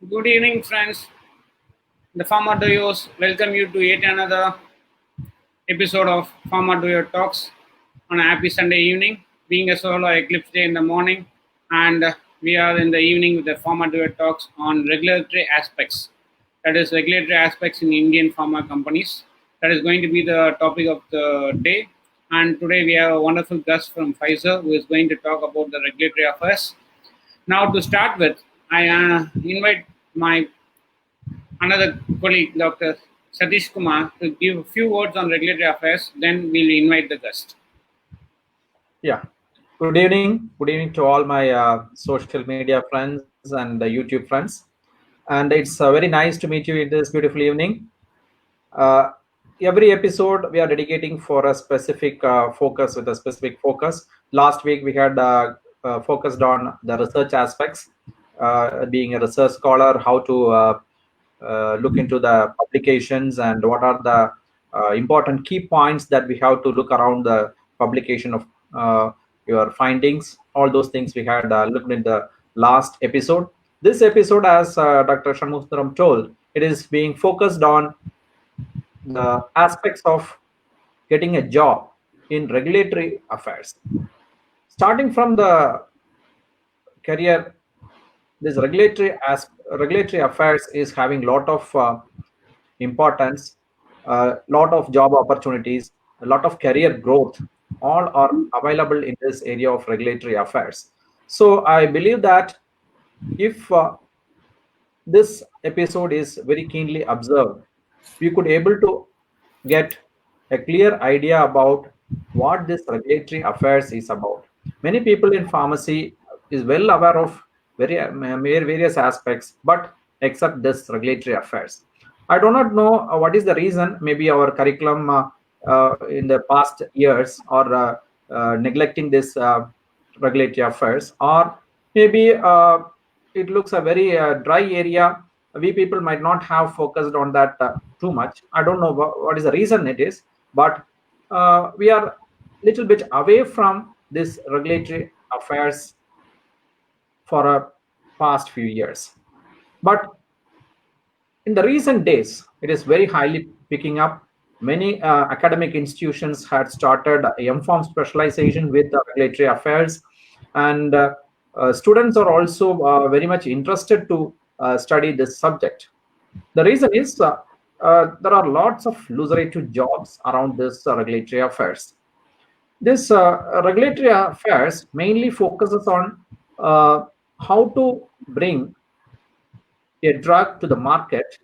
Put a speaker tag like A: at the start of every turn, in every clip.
A: Good evening, friends. The Pharma Duos welcome you to yet another episode of Pharma Duo Talks on a happy Sunday evening. Being a solar eclipse day in the morning, and we are in the evening with the Pharma Duo Talks on regulatory aspects. That is, regulatory aspects in Indian pharma companies. That is going to be the topic of the day. And today we have a wonderful guest from Pfizer who is going to talk about the regulatory affairs. Now, to start with, I invite my another colleague, Dr. Satish Kumar, to give a few words on regulatory affairs. Then we'll invite the guest.
B: Yeah. Good evening. Good evening to all my social media friends and YouTube friends. And it's very nice to meet you in this beautiful evening. Every episode we are dedicating for a specific focus with a specific focus. Last week we had focused on the research aspects, being a research scholar, how to look into the publications and what are the important key points that we have to look around the publication of your findings. All those things we had looked in the last episode. This episode, as Dr. Shanmugasundaram told, it is being focused on the aspects of getting a job in regulatory affairs. Starting from the career, this regulatory affairs is having lot of importance, a lot of job opportunities, a lot of career growth, all are available in this area of regulatory affairs. So I believe that if this episode is very keenly observed, we could able to get a clear idea about what this regulatory affairs is about. Many people in pharmacy is well aware of various aspects, but except this regulatory affairs. I do not know what is the reason. Maybe our curriculum in the past years are neglecting this regulatory affairs, or maybe it looks a very dry area. We people might not have focused on that too much. I don't know what is the reason it is, but we are little bit away from this regulatory affairs for a past few years. But in the recent days, it is very highly picking up. Many academic institutions had started M.Pharm specialization with regulatory affairs, and students are also very much interested to study this subject. The reason is there are lots of lucrative jobs around this regulatory affairs. This regulatory affairs mainly focuses on how to bring a drug to the market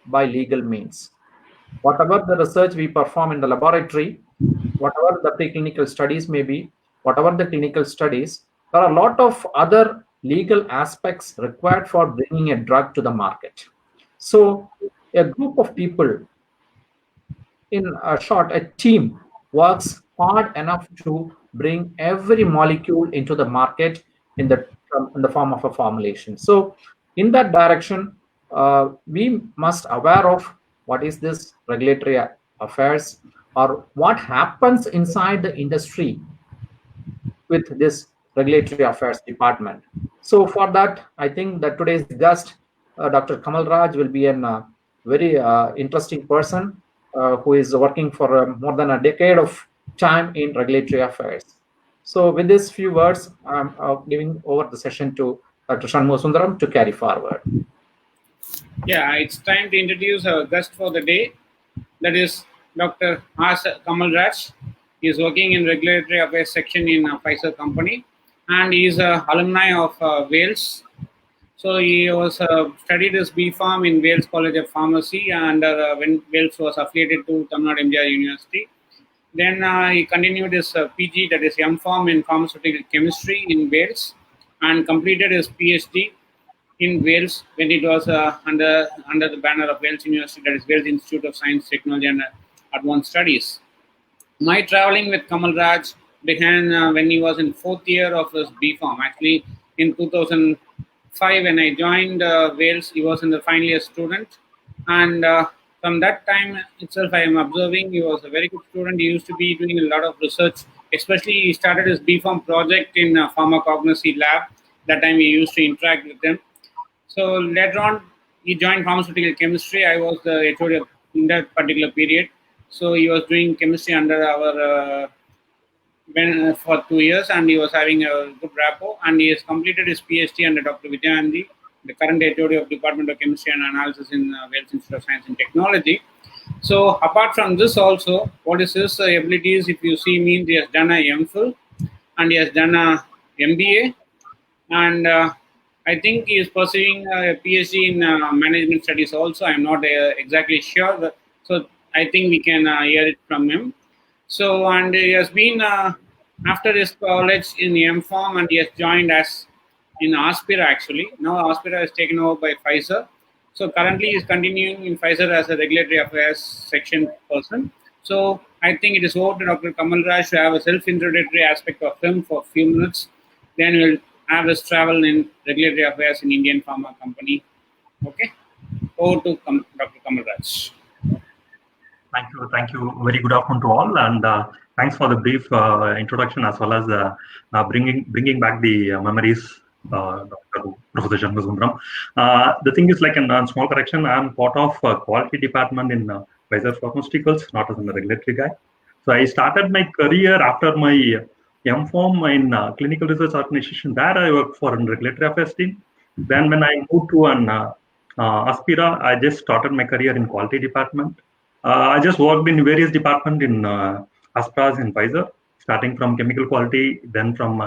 B: by legal means. Whatever the research we perform in the laboratory, whatever the preclinical studies may be, whatever the clinical studies, there are a lot of other legal aspects required for bringing a drug to the market. So a group of people, in a short, a team works hard enough to bring every molecule into the market in the form of a formulation. So in that direction, we must aware of what is this regulatory affairs, or what happens inside the industry with this regulatory affairs department. So for that, I think that today's guest, Dr. Kamal Raj, will be a very interesting person who is working for more than a decade of time in regulatory affairs. So with these few words, I'm giving over the session to Dr. Shanmugasundaram to carry forward.
A: Yeah, it's time to introduce our guest for the day. That is Dr. Kamal Raj. He is working in regulatory affairs section in Pfizer company, and he is a alumni of Wales. So he was studied his B.Pharm in Wales College of Pharmacy, and when Wales was affiliated to Tamil Nadu MGR University. Then he continued his PG, that is M.Pharm in pharmaceutical chemistry in Wales, and completed his PhD in Wales when it was under the banner of Wales University, that is Wales Institute of Science, Technology and Advanced Studies. My traveling with Kamal Raj began when he was in fourth year of his B.Pharm. Actually, in 2005, when I joined Wales, he was in the final year student, and from that time itself, I am observing he was a very good student. He used to be doing a lot of research, especially he started his B.Pharm project in pharmacognosy lab. That time we used to interact with him. So later on, he joined pharmaceutical chemistry. I was the HOD in that particular period. So he was doing chemistry under our for 2 years, and he was having a good rapport. And he has completed his PhD under Dr. Vijayanandi, the current HOD of Department of Chemistry and Analysis in Wales Institute of Science and Technology. So apart from this, also, what is his abilities? If you see, means he has done a MPhil and he has done a MBA, and I think he is pursuing a PhD in management studies also. I'm not exactly sure, so I think we can hear it from him. So, and he has been after his college in M-Pharm, and he has joined as in Aspira actually. Now Aspira is taken over by Pfizer. So currently he is continuing in Pfizer as a regulatory affairs section person. So I think it is over to Dr. Kamal Raj to have a self-introductory aspect of him for a few minutes. Then we'll have his travel in regulatory affairs in Indian pharma company. Okay, over to Dr. Kamal Raj.
C: Thank you. Very good afternoon to all, and thanks for the brief introduction as well as bringing back the memories, Dr. Professor Shanmugam. The thing is, like a small correction, I'm part of quality department in Pfizer Pharmaceuticals, not as a regulatory guy. So I started my career after my M-Pharm in clinical research organization. There I worked for a regulatory affairs team. Then when I moved to an Aspira, I just started my career in quality department. I just worked in various departments in Aspras and Pfizer, starting from chemical quality, then from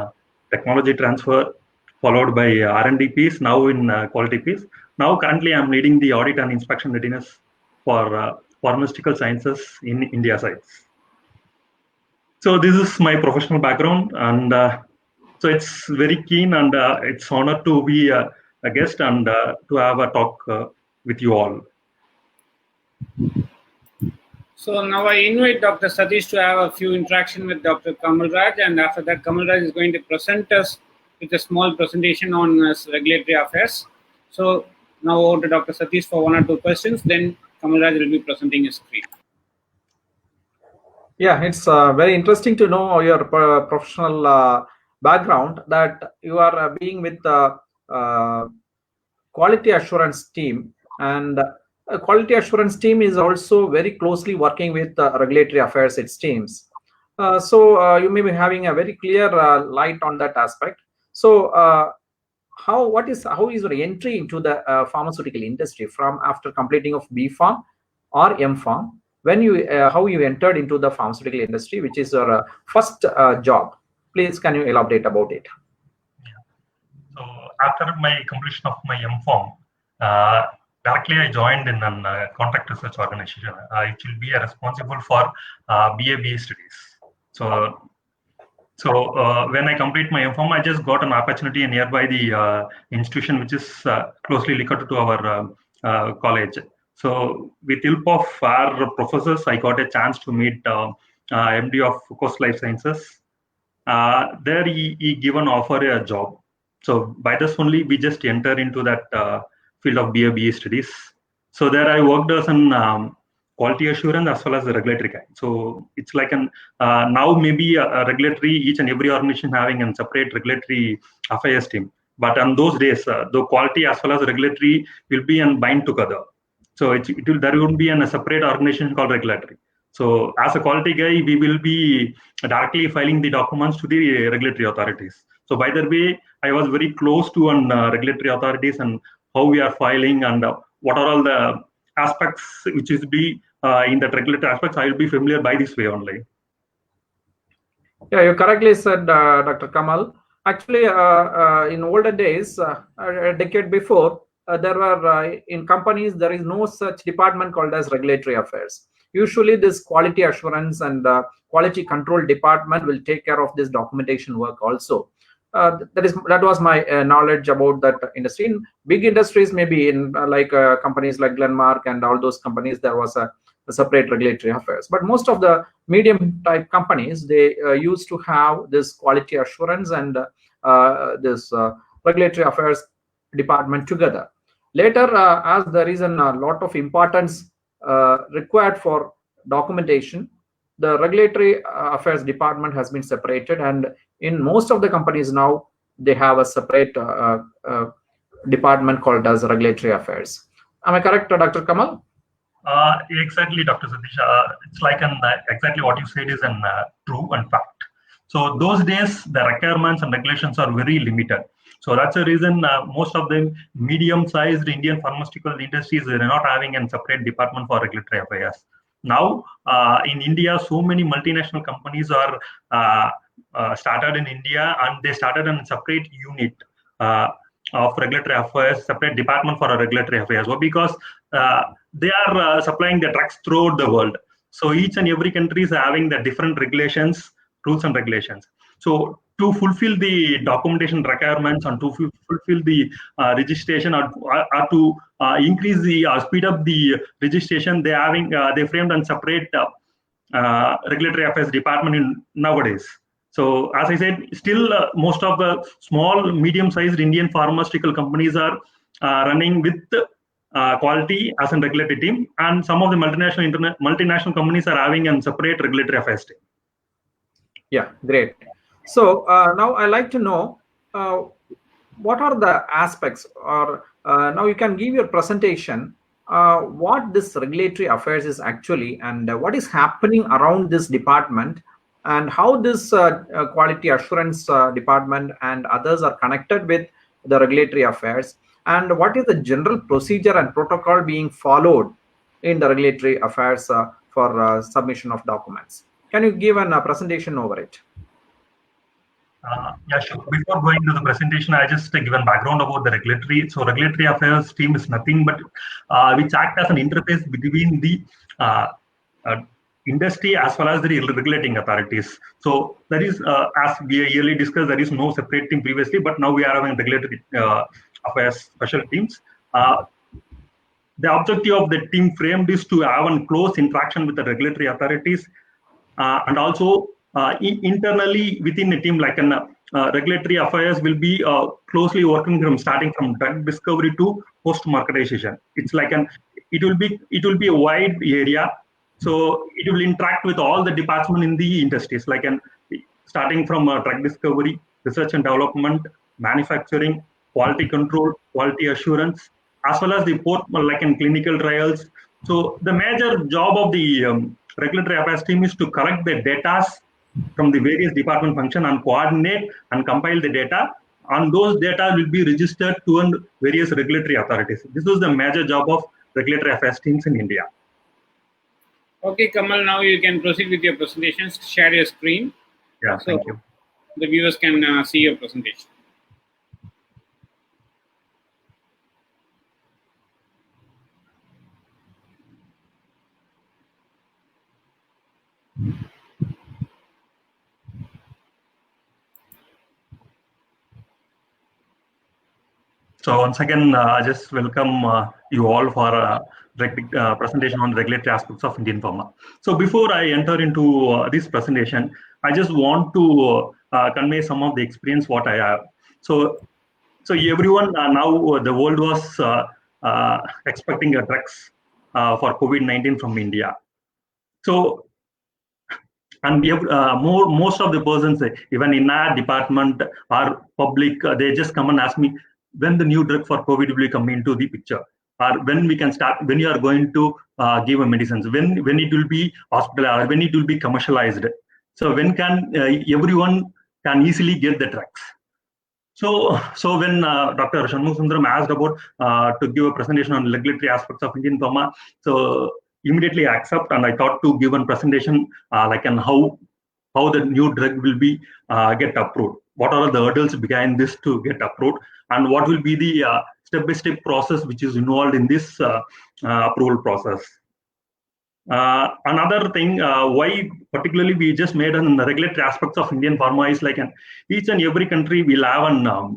C: technology transfer, followed by R&D piece, now in quality piece. Now currently I'm leading the audit and inspection readiness for pharmaceutical sciences in India sites. So this is my professional background, and so it's very keen and it's honor to be a guest and to have a talk with you all.
A: So now I invite Dr. Satish to have a few interaction with Dr. Kamal Raj, and after that Kamal Raj is going to present us with a small presentation on regulatory affairs. So now over to Dr. Satish for 1 or 2 questions, then Kamal Raj will be presenting his screen.
B: Yeah, it's very interesting to know your professional background, that you are being with the quality assurance team, and quality assurance team is also very closely working with regulatory affairs its teams. So you may be having a very clear light on that aspect. So how is your entry into the pharmaceutical industry from after completing of B-Pharm or M-Pharm? When you how you entered into the pharmaceutical industry, which is your first job? Please, can you elaborate about it?
C: Yeah. So after my completion of my M-Pharm, directly I joined in a contract research organization. It will be responsible for BA studies. So when I complete my M-Pharm, I just got an opportunity nearby the institution, which is closely linked to our college. So with help of our professors, I got a chance to meet MD of Coast Life Sciences. There he given offer a job. So by this only, we just enter into that field of BA studies. So there I worked as an quality assurance as well as the regulatory guy. So it's like an now maybe a regulatory, each and every organization having a separate regulatory affairs team. But on those days, the quality as well as regulatory will be and bind together. So there will be a separate organization called regulatory. So as a quality guy, we will be directly filing the documents to the regulatory authorities. So by the way, I was very close to regulatory authorities and how we are filing and what are all the aspects which is be in that regulatory aspects. I will be familiar by this way only.
B: Yeah, you correctly said, Dr. Kamal. Actually, in olden days, a decade before, there were in companies there is no such department called as regulatory affairs. Usually, this quality assurance and quality control department will take care of this documentation work also. That was my knowledge about that industry. In big industries, maybe in like companies like Glenmark and all those companies, there was a separate regulatory affairs. But most of the medium type companies, they used to have this quality assurance and this regulatory affairs department together. Later, as there is a lot of importance required for documentation, the regulatory affairs department has been separated, and in most of the companies now they have a separate department called as regulatory affairs. Am I correct, Dr. Kamal?
C: Exactly, Dr. Satish. It's like exactly what you said is true and fact. So those days, the requirements and regulations are very limited. So that's the reason most of the medium-sized Indian pharmaceutical industries are not having a separate department for regulatory affairs. Now, in India, so many multinational companies are started in India, and they started a separate unit of regulatory affairs, separate department for regulatory affairs. Well, because they are supplying the drugs throughout the world. So each and every country is having the different regulations, rules and regulations. So to fulfill the documentation requirements and to fulfill the registration or to increase the speed up the registration, they framed a separate regulatory affairs department in nowadays. So as I said, still most of the small, medium-sized Indian pharmaceutical companies are running with quality as a regulatory team, and some of the multinational companies are having a separate regulatory affairs team.
B: Yeah, great. So now I like to know what are the aspects, or now you can give your presentation what this regulatory affairs is actually, and what is happening around this department, and how this quality assurance department and others are connected with the regulatory affairs, and what is the general procedure and protocol being followed in the regulatory affairs for submission of documents. Can you give a presentation over it?
C: Yeah, sure. Before going to the presentation, I just give a background about the regulatory. So regulatory affairs team is nothing but which act as an interface between the industry as well as the regulating authorities. So that is, as we earlier discussed, there is no separate team previously, but now we are having regulatory affairs special teams. The objective of the team framed is to have a close interaction with the regulatory authorities, and also internally within a team, like regulatory affairs will be closely working starting from drug discovery to post-marketization. It's like it will be a wide area. So it will interact with all the departments in the industries, like starting from drug discovery, research and development, manufacturing, quality control, quality assurance, as well as the clinical trials. So the major job of the regulatory affairs team is to collect the data from the various department function and coordinate and compile the data. And those data will be registered to various regulatory authorities. This was the major job of regulatory affairs teams in India.
A: Okay, Kamal, now you can proceed with your presentations. Share your screen.
C: Yeah, so thank you.
A: The viewers can see your presentation.
C: So once again, I just welcome you all for a presentation on regulatory aspects of Indian pharma. So before I enter into this presentation, I just want to convey some of the experience what I have. So everyone now the world was expecting drugs for COVID-19 from India. So and we have most of the persons, even in our department or public, they just come and ask me when the new drug for COVID will come into the picture, or when we can start, when you are going to give a medicines, when it will be hospital, or when it will be commercialized. So when can everyone can easily get the drugs. So when Dr. Shanmugha Sundaram asked about to give a presentation on regulatory aspects of Indian pharma, so immediately I accept, and I thought to give a presentation like on how the new drug will be get approved. What are the hurdles behind this to get approved, and what will be the step-by-step process which is involved in this approval process. Another thing, why particularly we just made on the regulatory aspects of Indian pharma is like each and every country will have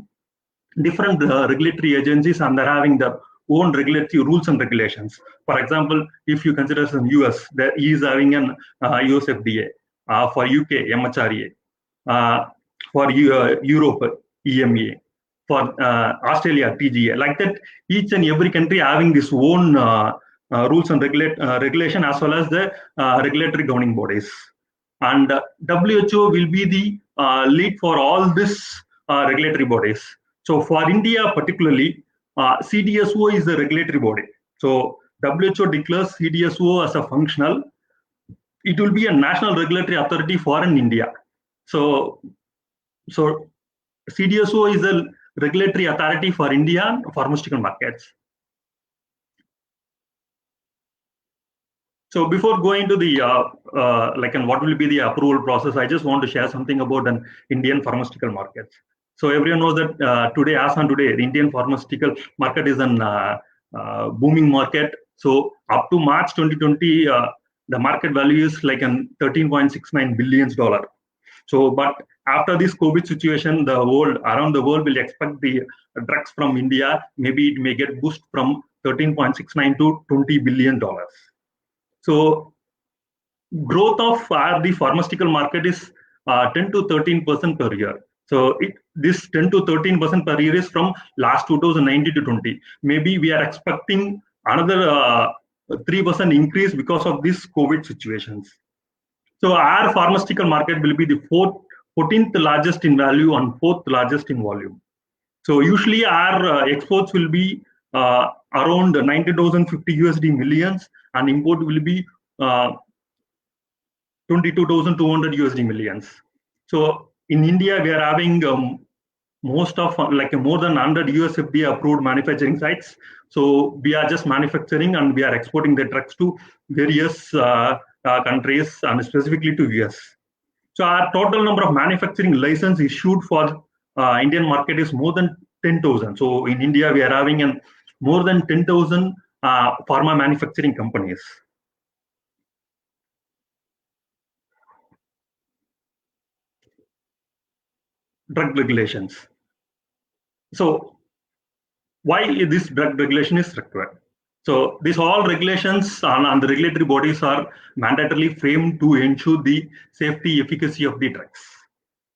C: different regulatory agencies, and they're having their own regulatory rules and regulations. For example, if you consider some US, there is having an US FDA, for UK, MHRA, for Europe, EMA, for Australia, TGA. Like that, each and every country having this own rules and regulation, as well as the regulatory governing bodies. And WHO will be the lead for all this regulatory bodies. So for India particularly, CDSO is the regulatory body. So WHO declares CDSO as a functional. It will be a national regulatory authority for in India. So CDSO is a regulatory authority for Indian pharmaceutical markets. So before going to the what will be the approval process, I just want to share something about an Indian pharmaceutical markets. So everyone knows that today, as on today, the Indian pharmaceutical market is an booming market. So up to March 2020, the market value is like an $13.69 billion. So, but after this COVID situation, the world around the world will expect the drugs from India. Maybe it may get boosted from 13.69 to $20 billion. So growth of the pharmaceutical market is 10 to 13% per year. So this 10 to 13% per year is from last 2019 to 20. Maybe we are expecting another 3% increase because of these COVID situations. So our pharmaceutical market will be the 14th largest in value and 4th largest in volume. So usually our exports will be around 90,050 USD millions, and import will be 22,200 USD millions. So in India, we are having most of more than 100 US FDA approved manufacturing sites. So we are just manufacturing and we are exporting the drugs to various countries and specifically to US. So our total number of manufacturing license issued for Indian market is more than 10,000. So in India, we are having more than 10,000 pharma manufacturing companies. Drug regulations. So why this drug regulation is required? So these all regulations and the regulatory bodies are mandatorily framed to ensure the safety, efficacy of the drugs.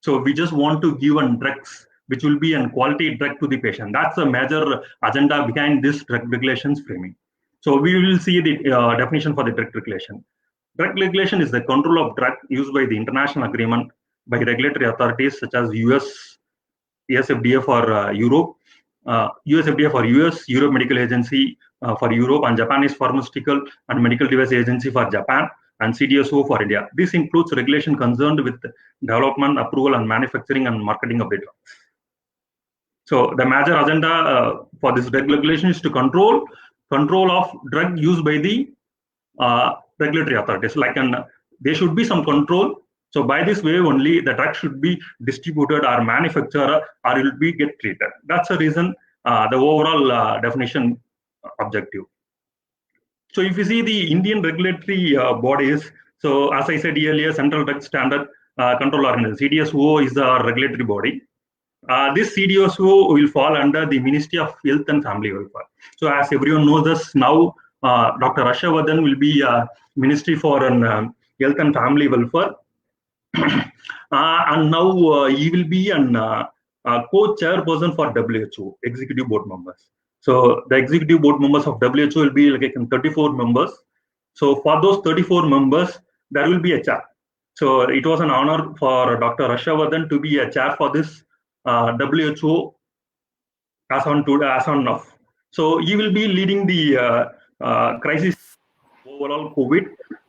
C: So we just want to give drugs which will be a quality drug to the patient. That's a major agenda behind this drug regulations framing. So we will see the definition for the drug regulation. Drug regulation is the control of drug used by the international agreement by regulatory authorities such as US FDA for Europe, US FDA for US, Europe Medical Agency for Europe, and Japanese Pharmaceutical and Medical Device Agency for Japan, and CDSO for India. This includes regulation concerned with development, approval, and manufacturing and marketing of the drugs. So the major agenda for this drug regulation is to control of drug used by the regulatory authorities. There should be some control. So by this way only the drug should be distributed or manufactured or it will be get treated. That's the reason the overall definition objective. So if you see the Indian regulatory bodies, so as I said earlier, Central Drug Standard Control Organization, CDSO is the regulatory body. This CDSO will fall under the Ministry of Health and Family Welfare. So as everyone knows us now, Dr. Harshavardhan will be Ministry for Health and Family Welfare. And now he will be a co-chairperson for WHO, executive board members. So the executive board members of WHO will be 34 members. So for those 34 members, there will be a chair. So it was an honor for Dr. Harshavardhan to be a chair for this WHO as on now. So he will be leading the crisis overall COVID,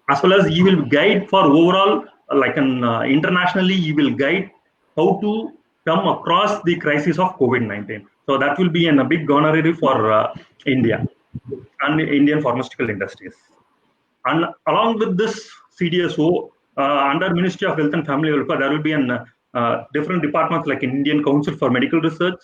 C: as well as he will guide for overall internationally, he will guide how to come across the crisis of COVID-19. So that will be a big honorary for India and Indian pharmaceutical industries. And along with this CDSO, under Ministry of Health and Family Welfare, there will be different departments like Indian Council for Medical Research,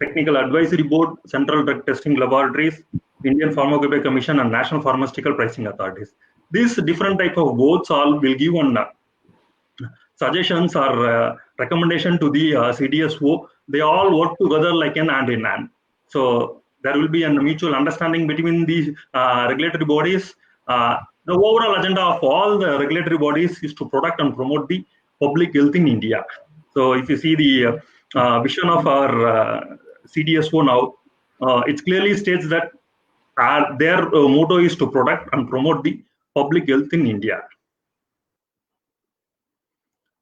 C: Technical Advisory Board, Central Drug Testing Laboratories, Indian Pharmacopoeia Commission, and National Pharmaceutical Pricing Authorities. These different type of boards all will give suggestions or recommendation to the CDSO. They all work together like an hand in hand. So there will be a mutual understanding between these regulatory bodies. The overall agenda of all the regulatory bodies is to protect and promote the public health in India. So if you see the vision of our CDSO now, it clearly states that their motto is to protect and promote the public health in India.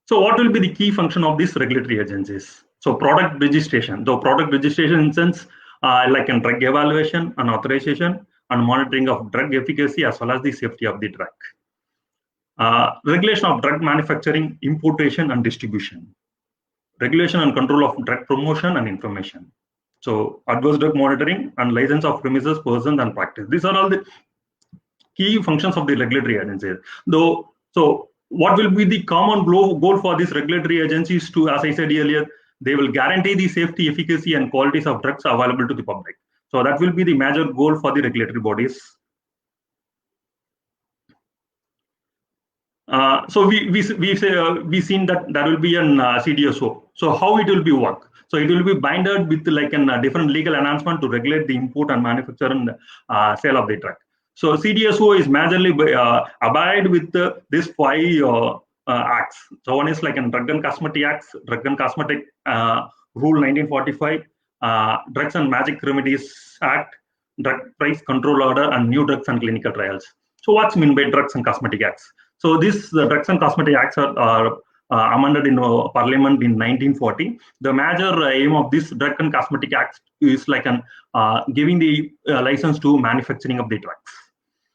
C: So what will be the key function of these regulatory agencies? So product registration. So product registration in sense, like in drug evaluation and authorization and monitoring of drug efficacy as well as the safety of the drug. Regulation of drug manufacturing, importation, and distribution. Regulation and control of drug promotion and information. So adverse drug monitoring and license of premises, persons, and practice. These are all the key functions of the regulatory agencies. So what will be the common goal for these regulatory agencies to, as I said earlier, they will guarantee the safety, efficacy, and qualities of drugs available to the public. So that will be the major goal for the regulatory bodies. So we've seen that there will be an CDSO. So how it will be work? So it will be binded with like a different legal enhancement to regulate the import and manufacture and sale of the drug. So CDSO is majorly abide with these 5 acts. So one is like a Drug and Cosmetic Acts, Drug and Cosmetic Rule 1945, Drugs and Magic Remedies Act, Drug Price Control Order, and New Drugs and Clinical Trials. So what's meant by Drugs and Cosmetic Acts? So these Drugs and Cosmetic Acts are amended in Parliament in 1940. The major aim of this Drug and Cosmetic Acts is like giving the license to manufacturing of the drugs.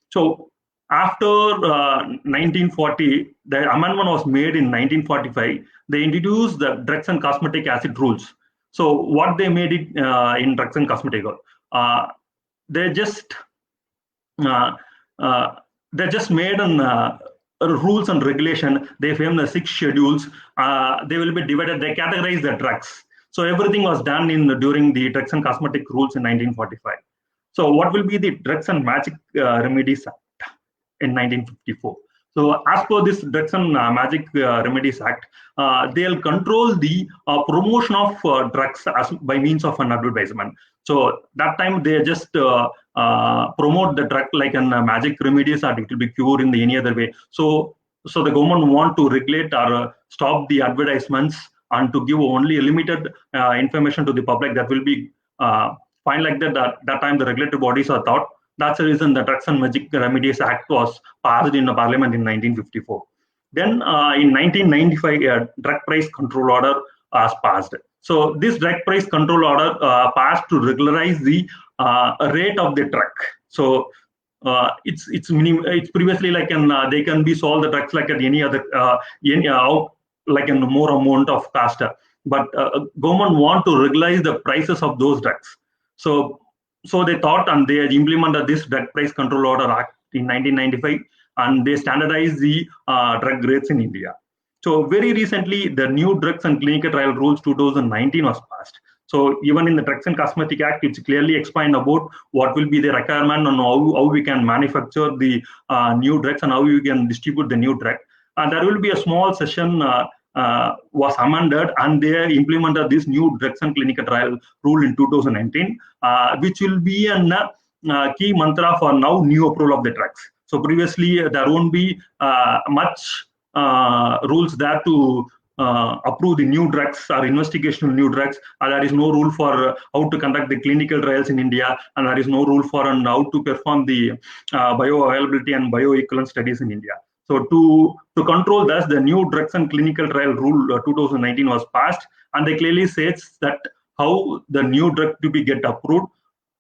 C: So after 1940, the amendment was made in 1945. They introduced the Drugs and Cosmetic Acid rules. So what they made it in Drugs and Cosmetic, they just made an rules and regulation. They framed the 6 schedules. They will be divided. They categorize the drugs. So everything was done during the Drugs and Cosmetic rules in 1945. So what will be the Drugs and Magic Remedies Act in 1954? So as per this Drugs and Magic Remedies Act, they'll control the promotion of drugs by means of an advertisement. So that time they just promote the drug like a magic remedies, or it will be cured in any other way. So the government want to regulate or stop the advertisements and to give only limited information to the public. That will be fine like that. That time the regulatory bodies are thought. That's the reason the Drugs and Magic Remedies Act was passed in the Parliament in 1954. Then in 1995, Drug Price Control Order was passed. So this Drug Price Control Order passed to regularize the rate of the drug. So it's previously like they can be sold the drugs like at any other like in more amount of cost. But government want to regularize the prices of those drugs. So they thought and they implemented this Drug Price Control Order Act in 1995, and they standardized the drug rates in India. So very recently, the new Drugs and Clinical Trial Rules 2019 was passed. So even in the Drugs and Cosmetic Act, it's clearly explained about what will be the requirement on how we can manufacture the new drugs and how we can distribute the new drug. And there will be a small session was amended, and they implemented this new Drugs and Clinical Trial Rule in 2019, which will be a key mantra for now new approval of the drugs. So previously, there won't be much rules there to approve the new drugs or investigational new drugs. There is no rule for how to conduct the clinical trials in India, and there is no rule for how to perform the bioavailability and bioequivalence studies in India. So to control this, the new Drugs and Clinical Trial Rule 2019 was passed, and they clearly says that how the new drug to be get approved,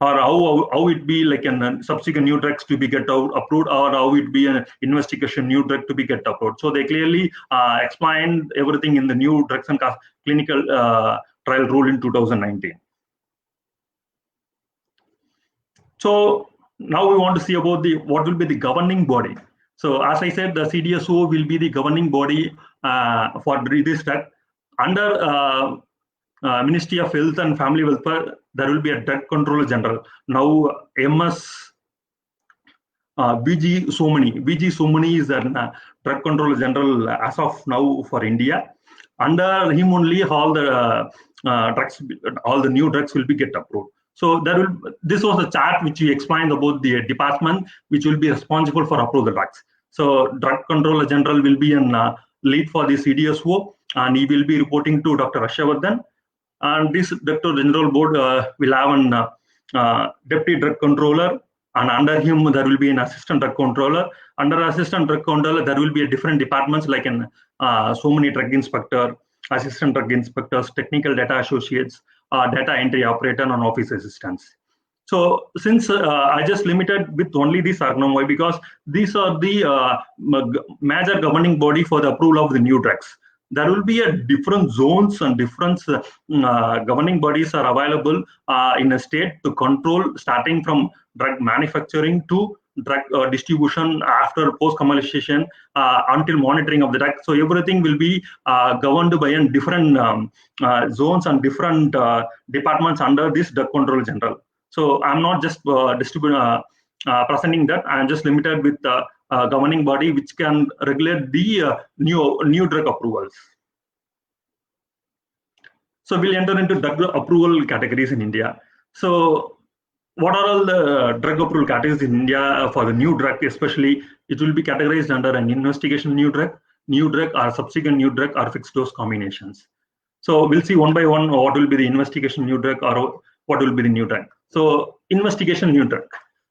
C: or how it be like a subsequent new drugs to be get approved, or how it be an investigation new drug to be get approved. So they clearly explained everything in the new Drugs and Clinical Trial Rule in 2019. So now we want to see about what will be the governing body. So as I said, the CDSO will be the governing body for this drug. Under Ministry of Health and Family Welfare, there will be a Drug Controller General. Now MS BG Somani. BG Somani is a Drug Controller General as of now for India. Under him only all the new drugs will be get approved. So this was a chart which we explained about the department which will be responsible for approve the drugs. So Drug Controller General will be an lead for the CDSO, and he will be reporting to Dr. Harshavardhan. And this Director General Board will have an Deputy Drug Controller, and under him there will be an Assistant Drug Controller. Under Assistant Drug Controller, there will be a different departments like so many Drug Inspector, Assistant Drug Inspectors, Technical Data Associates, data entry operator and office assistants. So since I just limited with only this acronym, why? Because these are the major governing body for the approval of the new drugs. There will be a different zones and different governing bodies are available in a state to control, starting from drug manufacturing to drug distribution after post-commercialization until monitoring of the drug. So everything will be governed by different zones and different departments under this drug control general. So I'm not just presenting that. I'm just limited with the governing body which can regulate the new drug approvals. So we'll enter into drug approval categories in India. So what are all the drug approval categories in India for the new drug? Especially, it will be categorized under an investigation new drug, or subsequent new drug, or fixed dose combinations. So we'll see one by one what will be the investigation new drug or what will be the new drug. So investigation new drug.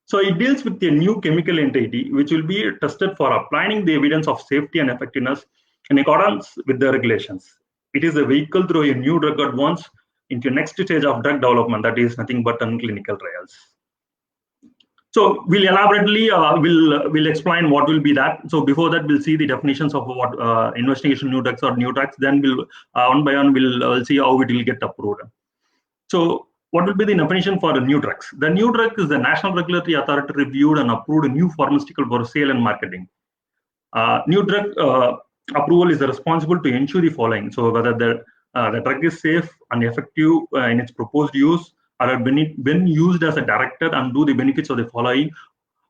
C: So it deals with a new chemical entity which will be tested for applying the evidence of safety and effectiveness in accordance with the regulations. It is a vehicle through a new drug advance into next stage of drug development, that is nothing but clinical trials. So we'll elaborately we'll explain what will be that. So before that, we'll see the definitions of what investigation new drugs or new drugs. Then we'll one by one we'll see how it will get approved. So what will be the definition for the new drugs? The new drug is the National Regulatory Authority reviewed and approved a new pharmaceutical for sale and marketing. New drug approval is responsible to ensure the following. So whether the drug is safe and effective in its proposed use, or when used as a directed, and do the benefits of the following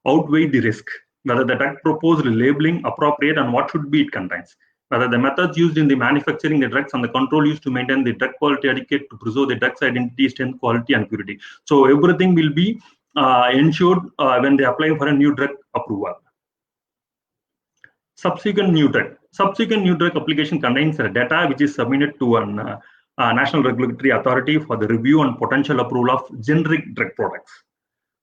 C: outweigh the risk. Whether the drug proposed labeling appropriate and what should be it contains. Whether the methods used in the manufacturing the drugs and the control used to maintain the drug quality adequate to preserve the drug's identity, strength, quality, and purity. So everything will be ensured when they apply for a new drug approval. Subsequent new drug. Subsequent new drug application contains data which is submitted to an National Regulatory Authority for the review and potential approval of generic drug products.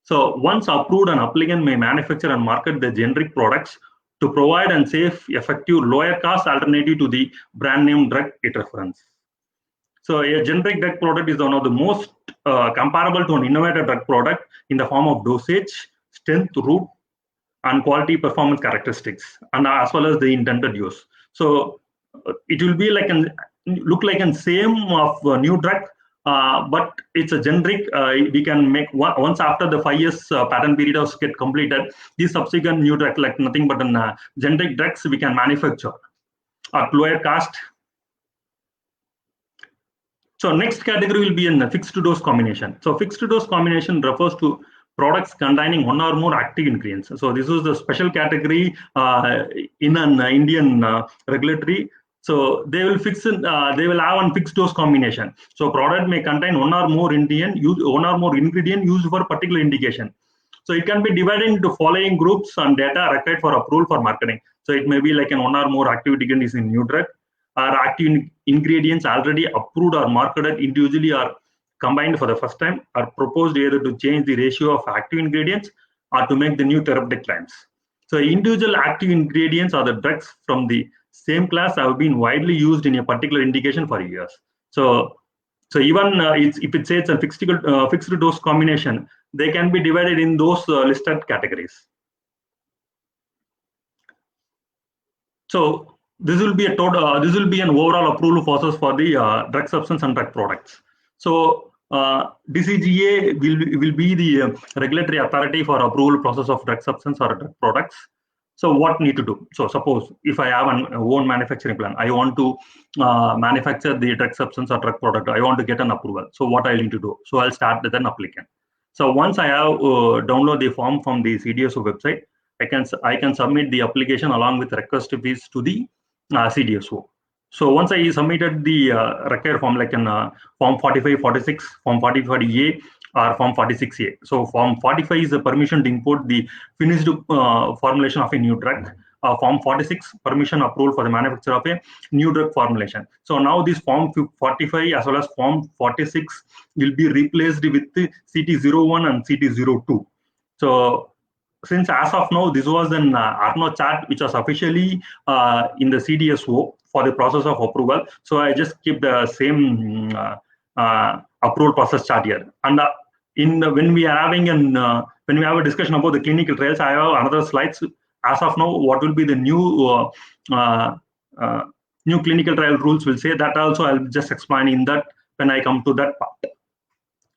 C: So once approved, an applicant may manufacture and market the generic products to provide a safe, effective, lower cost alternative to the brand name drug it reference. So a generic drug product is one of the most comparable to an innovative drug product in the form of dosage, strength, route, and quality performance characteristics, and as well as the intended use. So it will be like look like a same of a new drug, but it's a generic. We can make once after the 5 years patent period has get completed, these subsequent new drug, like nothing but generic drugs we can manufacture at lower cost. So next category will be in fixed dose combination. So fixed dose combination refers to products containing one or more active ingredients. So this is the special category in an Indian regulatory. So they will they will have a fixed dose combination. So product may contain one or more ingredient used for particular indication. So it can be divided into following groups and data required for approval for marketing. So it may be like one or more active ingredients in new drug, or active ingredients already approved or marketed individually or combined for the first time, are proposed either to change the ratio of active ingredients or to make the new therapeutic claims. So individual active ingredients or the drugs from the same class have been widely used in a particular indication for years. So even if it says a fixed dose combination, they can be divided in those listed categories. So this will be an overall approval process for the drug substance and drug products. So DCGA will be the regulatory authority for approval process of drug substance or drug products. So what need to do? So suppose if I have an own manufacturing plan, I want to manufacture the drug substance or drug product, I want to get an approval. So what I need to do? So I'll start with an applicant. So once I have download the form from the CDSO website, I can submit the application along with request fees to the CDSO. So once I submitted the required form, like in form 45, 46, form 45A, or form 46A. So form 45 is the permission to import the finished formulation of a new drug. Form 46, permission approval for the manufacture of a new drug formulation. So now this form 45 as well as form 46 will be replaced with the CT01 and CT02. So since as of now, this was an Arno chart which was officially in the CDSO for the process of approval. So I just keep the same approval process chart here. And when we are having when we have a discussion about the clinical trials, I have another slides. As of now, what will be the new new clinical trial rules will say that also I'll just explain in that when I come to that part.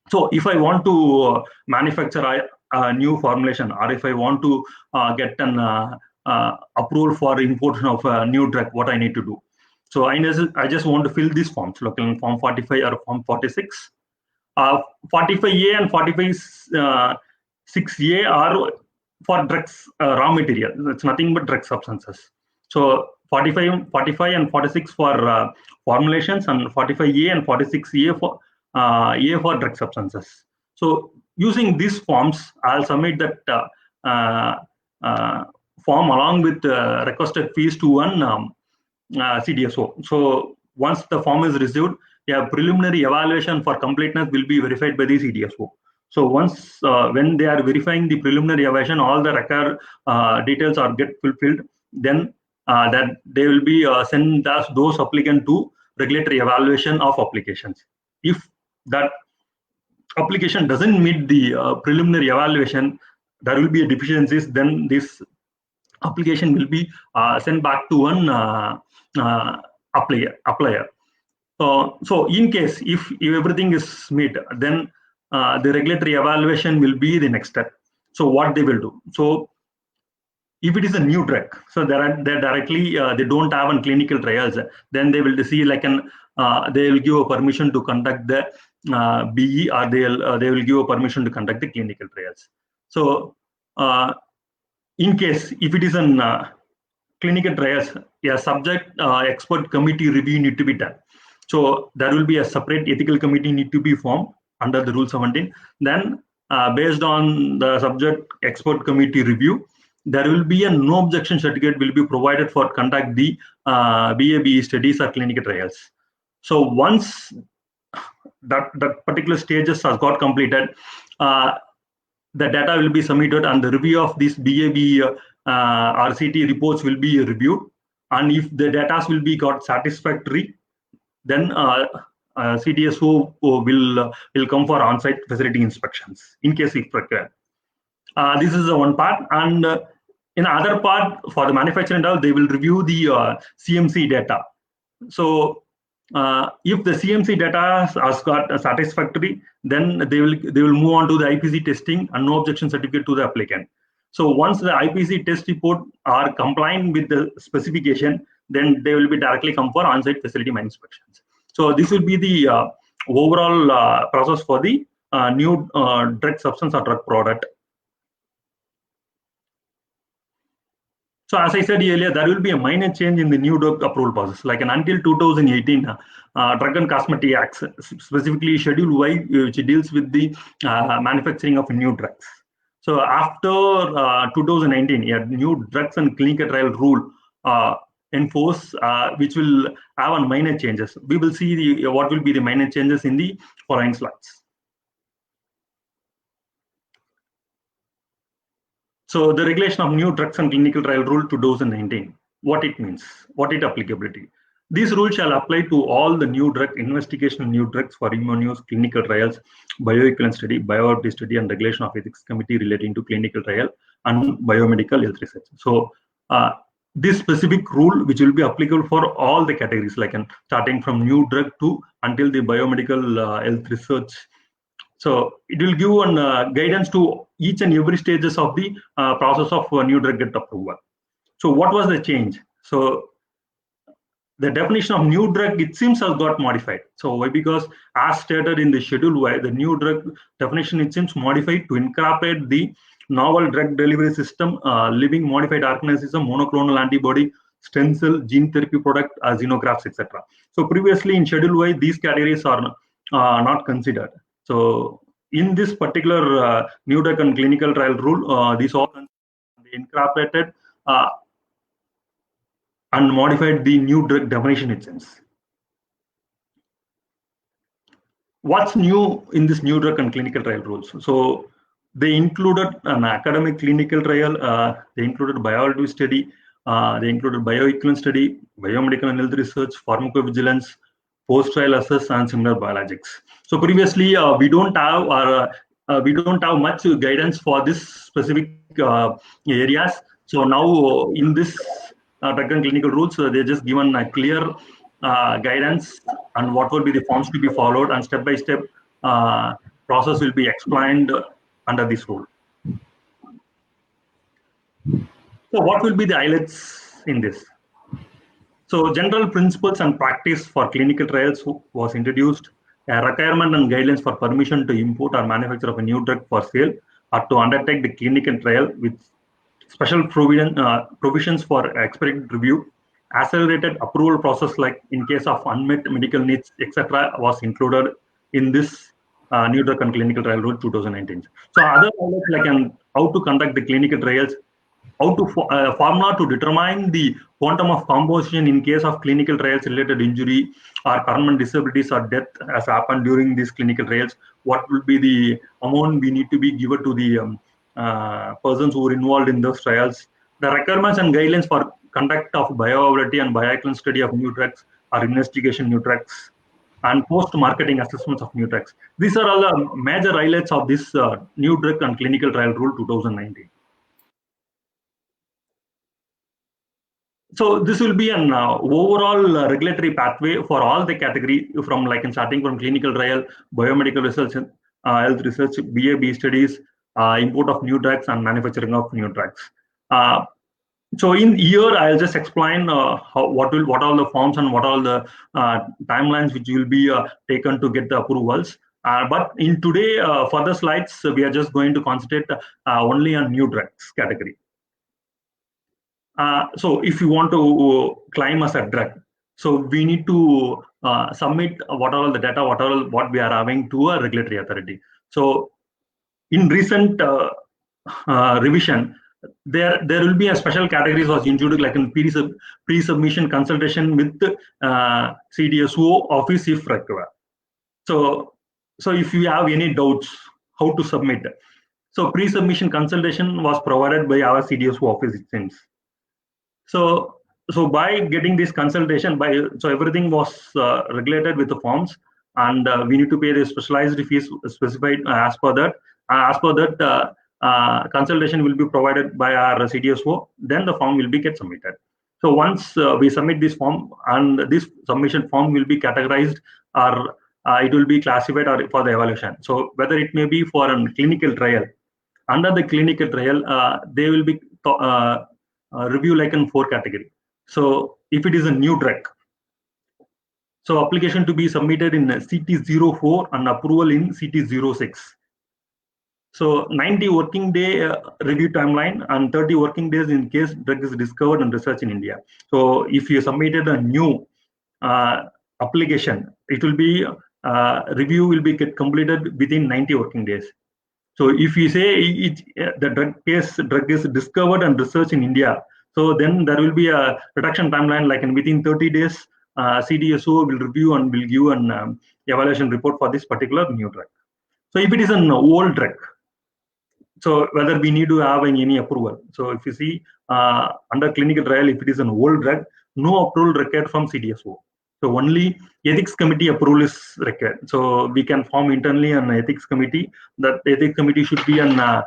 C: So if I want to manufacture a new formulation, or if I want to get an approval for importation of a new drug, what I need to do? So I just want to fill these forms, like in form 45 or form 46. 45A and 46A are for drugs, raw material. It's nothing but drug substances. So 45 and 46 for formulations, and 45A and 46A for A for drug substances. So using these forms, I'll submit that form along with requested fees to one CDSO. So once the form is received, a preliminary evaluation for completeness will be verified by the CDSO. So once when they are verifying the preliminary evaluation, all the required details are get fulfilled, then that they will be send those applicant to regulatory evaluation of applications. If that application doesn't meet the preliminary evaluation, there will be a deficiencies, then this application will be sent back to one applier. So in case if everything is met, then the regulatory evaluation will be the next step. So what they will do? So if it is a new drug, so they directly they don't have any clinical trials, then they will see like they will give a permission to conduct the BE, or they will give a permission to conduct the clinical trials. So in case if it is an clinical trials, a subject expert committee review need to be done. So there will be a separate ethical committee need to be formed under the Rule 17. Then based on the subject expert committee review, there will be a no objection certificate will be provided for conduct the BA/BE studies or clinical trials. So once that particular stages has got completed, the data will be submitted, and the review of these BA/BE RCT reports will be reviewed. And if the data will be got satisfactory, then CDSO will come for on-site facility inspections in case if required. This is the one part, and in other part for the manufacturing, they will review the CMC data. So if the CMC data has got satisfactory, then they will move on to the IPC testing and no objection certificate to the applicant. So once the IPC test report are compliant with the specification, then they will be directly come for on-site facility inspections. So this will be the overall process for the new drug substance or drug product. So as I said earlier, there will be a minor change in the new drug approval process. Like until 2018, Drug and Cosmetic Act, specifically Schedule Y, which deals with the manufacturing of new drugs. So after 2019, a new drugs and clinical trial rule enforce, which will have on minor changes. We will see what will be the minor changes in the following slides. So the regulation of new drugs and clinical trial rule 2019, what it means, what its applicability. These rules shall apply to all the new drug investigation of new drugs for human use, clinical trials, bioequivalence study, bioavailability study, and regulation of ethics committee relating to clinical trial and biomedical health research. So this specific rule, which will be applicable for all the categories, like starting from new drug to until the biomedical health research. So it will give an guidance to each and every stages of the process of new drug get approval. So what was the change? So the definition of new drug, it seems, has got modified. So why? Because as stated in the Schedule Y, the new drug definition, it seems modified to incorporate the novel drug delivery system, living modified organism, monoclonal antibody, stem cell, gene therapy product, xenografts, etc. So previously in Schedule Y, these categories are not considered. So in this particular new drug and clinical trial rule, these all incorporated and modified the new drug definition, it seems. What's new in this new drug and clinical trial rules? So they included an academic clinical trial, they included bioavailability study, they included bioequivalence study, biomedical and health research, pharmacovigilance, post-trial assess, and similar biologics. So previously, we don't have much guidance for this specific areas. So now in this drug and clinical rules, they're just given a clear guidance on what will be the forms to be followed, and step-by-step process will be explained under this rule. So what will be the highlights in this? So general principles and practice for clinical trials was introduced. A requirement and guidelines for permission to import or manufacture of a new drug for sale or to undertake the clinical trial with special provisions for expedited review, accelerated approval process like in case of unmet medical needs, etc. was included in this new drug and clinical trial rule 2019. So other highlights like how to conduct the clinical trials, how to formula to determine the quantum of composition in case of clinical trials related injury or permanent disabilities or death has happened during these clinical trials. What will be the amount we need to be given to the persons who are involved in those trials. The requirements and guidelines for conduct of bioavailability and bioequivalence study of new drugs or investigation new drugs and post-marketing assessments of new drugs. These are all the major highlights of this new drug and clinical trial rule 2019. So this will be an overall regulatory pathway for all the category from starting from clinical trial, biomedical research, health research, BA/B studies, import of new drugs, and manufacturing of new drugs. So in here, I'll just explain what are the forms and what are the timelines which will be taken to get the approvals. But in today, further slides, we are just going to concentrate only on new drugs category. So if you want to claim as a drug, so we need to submit what are all the data, what we are having to a regulatory authority. So in recent revision, there will be a special categories was included like in pre-submission consultation with CDSO office if required. So if you have any doubts how to submit, so pre-submission consultation was provided by our CDSO office, it seems. So by getting this consultation, so everything was regulated with the forms, and we need to pay the specialized fees specified as per that. As per that, consultation will be provided by our CDSO. Then the form will be get submitted. So once we submit this form, and this submission form will be categorized, or it will be classified or for the evaluation. So whether it may be for a clinical trial, under the clinical trial, they will be review like in 4 category. So if it is a new drug, so application to be submitted in CT04 and approval in CT06. So 90 working day review timeline and 30 working days in case drug is discovered and research in India. So if you submitted a new application, it will be review will be completed within 90 working days. So if you say the drug is discovered and researched in India, so then there will be a reduction timeline like within 30 days, CDSO will review and will give an evaluation report for this particular new drug. So if it is an old drug, so whether we need to have any approval. So if you see under clinical trial, if it is an old drug, no approval required from CDSO. So only ethics committee approval is required. So we can form internally an ethics committee. That ethics committee should be a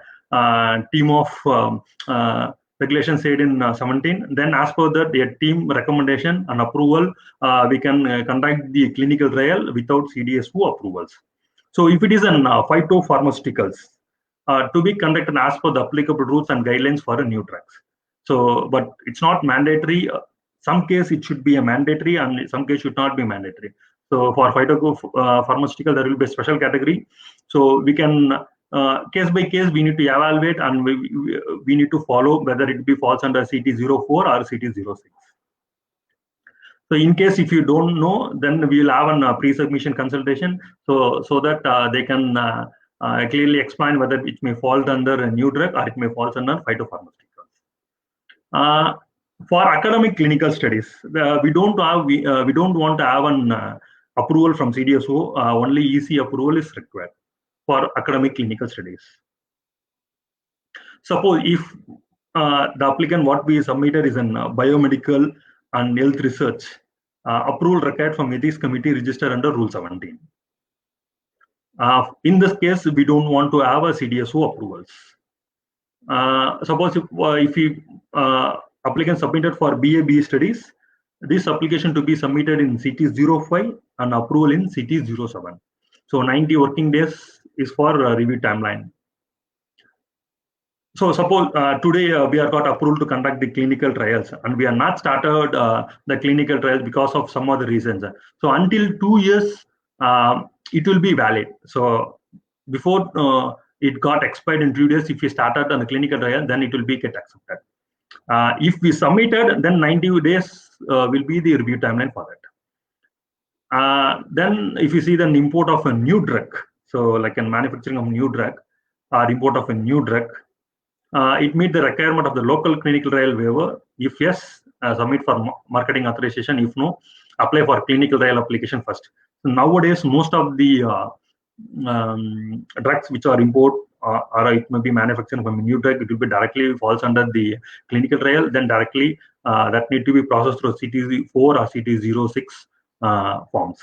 C: team of regulation said in 17. Then as per that, a team recommendation and approval, we can conduct the clinical trial without CDSO approvals. So if it is an phytopharmaceuticals, to be conducted as per the applicable rules and guidelines for a new drugs. So, but it's not mandatory. Some case it should be a mandatory, and some case should not be mandatory. So for phytopharmaceutical, there will be a special category. So we can case by case we need to evaluate, and we need to follow whether it be falls under CT04 or CT06. So in case if you don't know, then we will have a pre-submission consultation, so that they can clearly explain whether it may fall under a new drug or it may fall under phytopharmaceuticals. For academic clinical studies, we don't want to have an approval from CDSO. Only EC approval is required for academic clinical studies. Suppose if the applicant what we submitted is an biomedical and health research, approval required from ethics committee registered under Rule 17. In this case, we don't want to have a CDSO approvals. Suppose if applicant submitted for BA/BE studies, this application to be submitted in CT05 and approval in CT07. So 90 working days is for review timeline. So suppose today we have got approval to conduct the clinical trials, and we have not started the clinical trials because of some other reasons. So until 2 years, it will be valid. So before it got expired in 2 days, if we started on the clinical trial, then it will be get accepted. If we submitted, then 90 days will be the review timeline for that. Then if you see the import of a new drug, so like a manufacturing of new drug or import of a new drug, it meets the requirement of the local clinical trial waiver. If yes, submit for marketing authorization. If no, apply for clinical trial application first. So nowadays, most of the drugs which are import or it may be manufactured from a new drug, it will be directly falls under the clinical trial. Then directly that need to be processed through CT4 or CT06 forms.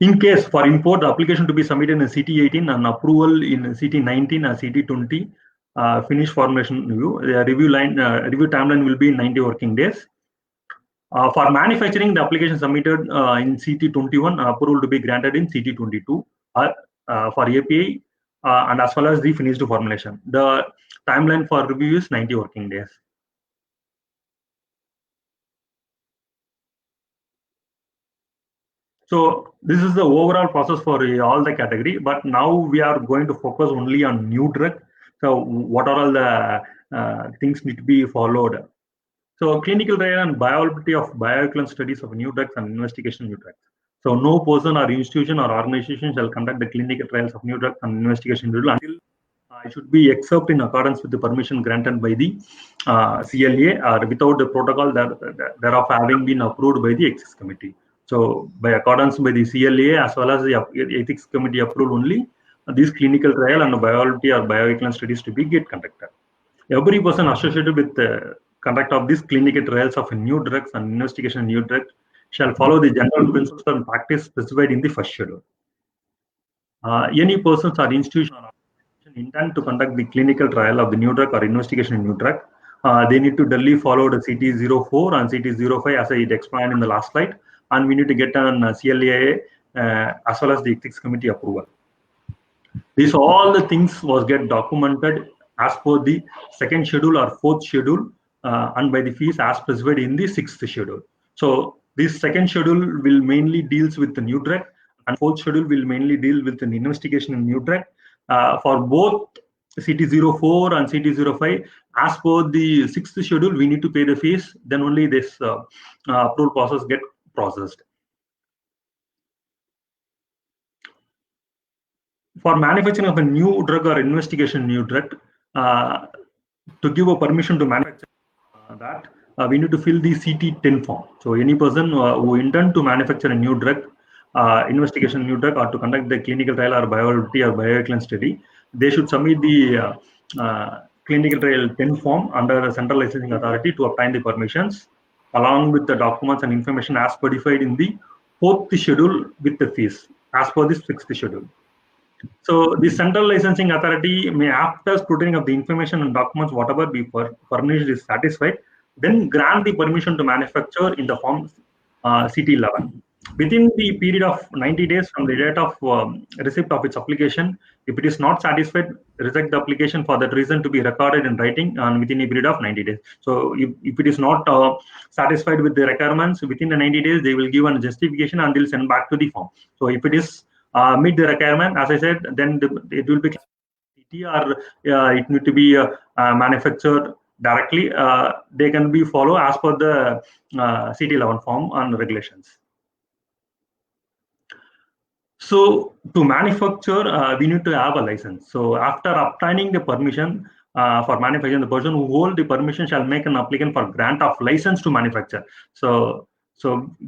C: In case for import, the application to be submitted in CT18 and approval in CT19 or CT20, finish formulation review. The review timeline will be 90 working days. For manufacturing, the application submitted in CT21, approval to be granted in CT22 for API and as well as the finished formulation. The timeline for review is 90 working days. So this is the overall process for all the category, but now we are going to focus only on new drug. So what are all the things need to be followed? So clinical trial and viability of bioequivalence studies of new drugs and investigation of new drugs. So no person or institution or organization shall conduct the clinical trials of new drugs and investigation until it should be except in accordance with the permission granted by the CLA or without the protocol thereof having been approved by the ethics committee. So by accordance by the CLA as well as the ethics committee approval only, these clinical trial and viability or bioequivalence studies to be get conducted. Every person associated with the conduct of these clinical trials of new drugs and investigation of new drugs shall follow the general principles and practice specified in the first schedule. Any persons or institution or organization intend to conduct the clinical trial of the new drug or investigation of new drug, they need to duly follow the CT04 and CT05 as I explained in the last slide, and we need to get an CLA as well as the ethics committee approval. These all the things was get documented as per the second schedule or fourth schedule and by the fees as specified in the sixth schedule. So this second schedule will mainly deals with the new drug, and fourth schedule will mainly deal with an investigation in new drug. For both CT04 and CT05, as per the sixth schedule, we need to pay the fees. Then only this approval process get processed. For manufacturing of a new drug or investigation new drug, to give a permission to manufacture that, we need to fill the CT10 form. So any person who intend to manufacture a new drug, investigation new drug, or to conduct the clinical trial or viability or bioequivalence study, they should submit the clinical trial 10 form under a central licensing authority to obtain the permissions, along with the documents and information as codified in the fourth schedule with the fees as per the sixth schedule. So the central licensing authority may, after scrutiny of the information and documents, whatever be furnished is satisfied, then grant the permission to manufacture in the form CT11. Within the period of 90 days from the date of receipt of its application, if it is not satisfied, reject the application for that reason to be recorded in writing and within a period of 90 days. So if it is not satisfied with the requirements, within the 90 days, they will give a justification and they'll send back to the form. So if it is meet the requirement, as I said, then it will be CT or it need to be manufactured directly. They can be follow as per the CT11 form and regulations. So to manufacture, we need to have a license. So after obtaining the permission for manufacturing, the person who holds the permission shall make an applicant for grant of license to manufacture. So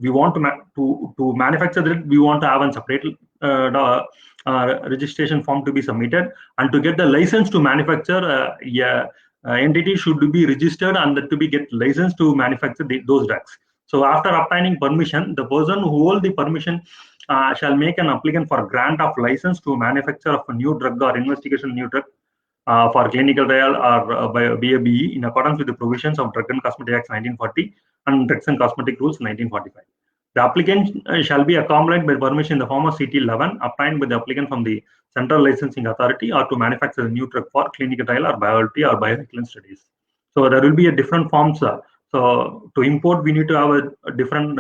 C: we want to manufacture that, we want to have a separate registration form to be submitted, and to get the license to manufacture entity should be registered and to be get licensed to manufacture those drugs. So after obtaining permission, the person who holds the permission shall make an applicant for grant of license to manufacture of a new drug or investigation new drug for clinical trial or by BABE in accordance with the provisions of Drug and Cosmetic Act 1940 and Drugs and Cosmetic Rules 1945. The applicant shall be accommodated by permission in the form of CT11 obtained by the applicant from the Central Licensing Authority or to manufacture a new drug for clinical trial or biology or bioequivalent studies. So there will be a different forms. So to import, we need to have a different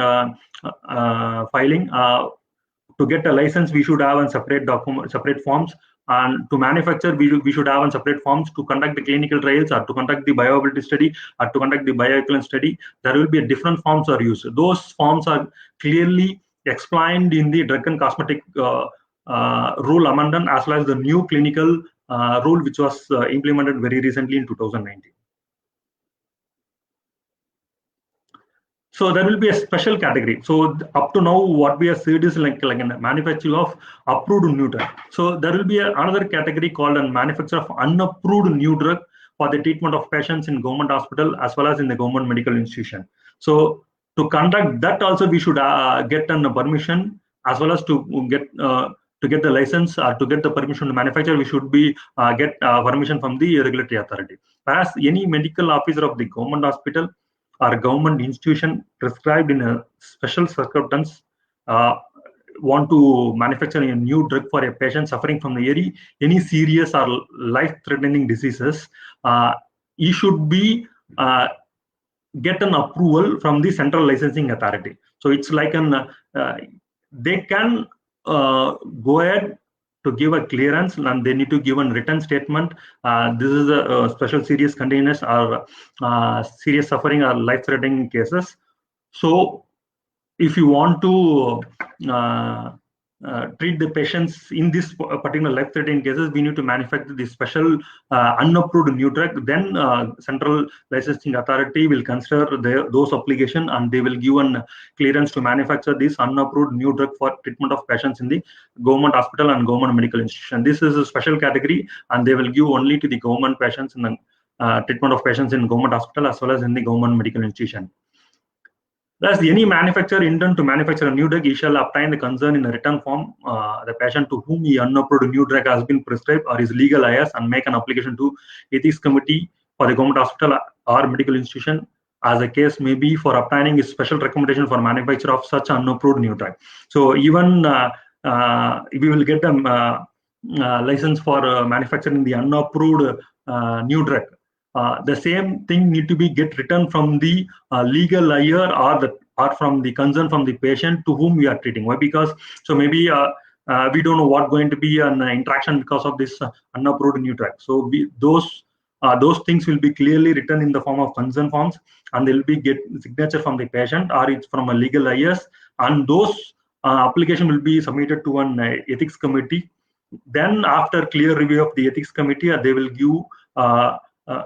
C: filing. To get a license, we should have a separate document, separate forms. And to manufacture, we should have a separate forms to conduct the clinical trials or to conduct the bioavailability study or to conduct the bioequivalent study. There will be a different forms are used. Those forms are clearly explained in the Drug and Cosmetic Rule Amendment as well as the new clinical rule which was implemented very recently in 2019. So there will be a special category. So up to now, what we have said is like a manufacturing of approved new drug. So there will be another category called a manufacture of unapproved new drug for the treatment of patients in government hospital as well as in the government medical institution. So to conduct that also, we should get a permission as well as to get the license or to get the permission to manufacture. We should be get permission from the regulatory authority. Whereas any medical officer of the government hospital or government institution prescribed in a special circumstance want to manufacture a new drug for a patient suffering from any serious or life-threatening diseases, he should be get an approval from the Central Licensing Authority. So it's like they can go ahead to give a clearance and they need to give a written statement. This is a special serious conditions or serious suffering or life-threatening cases. So if you want to treat the patients in this particular life-threatening cases, we need to manufacture this special unapproved new drug. Then Central Licensing Authority will consider those application and they will give a clearance to manufacture this unapproved new drug for treatment of patients in the government hospital and government medical institution. This is a special category and they will give only to the government patients in the treatment of patients in government hospital as well as in the government medical institution. Thus, any manufacturer intend to manufacture a new drug, he shall obtain the concern in a written form, the patient to whom the unapproved new drug has been prescribed or is legal IS, and make an application to Ethics Committee for the government hospital or medical institution, as the case may be, for obtaining a special recommendation for manufacture of such unapproved new drug. So even we will get a license for manufacturing the unapproved new drug. The same thing need to be get written from the legal lawyer or from the concern from the patient to whom we are treating. Why? Because so maybe we don't know what going to be an interaction because of this unapproved new drug. So those things will be clearly written in the form of concern forms, and they will be get signature from the patient or it's from a legal lawyers, and those application will be submitted to an ethics committee. Then after clear review of the ethics committee, they will give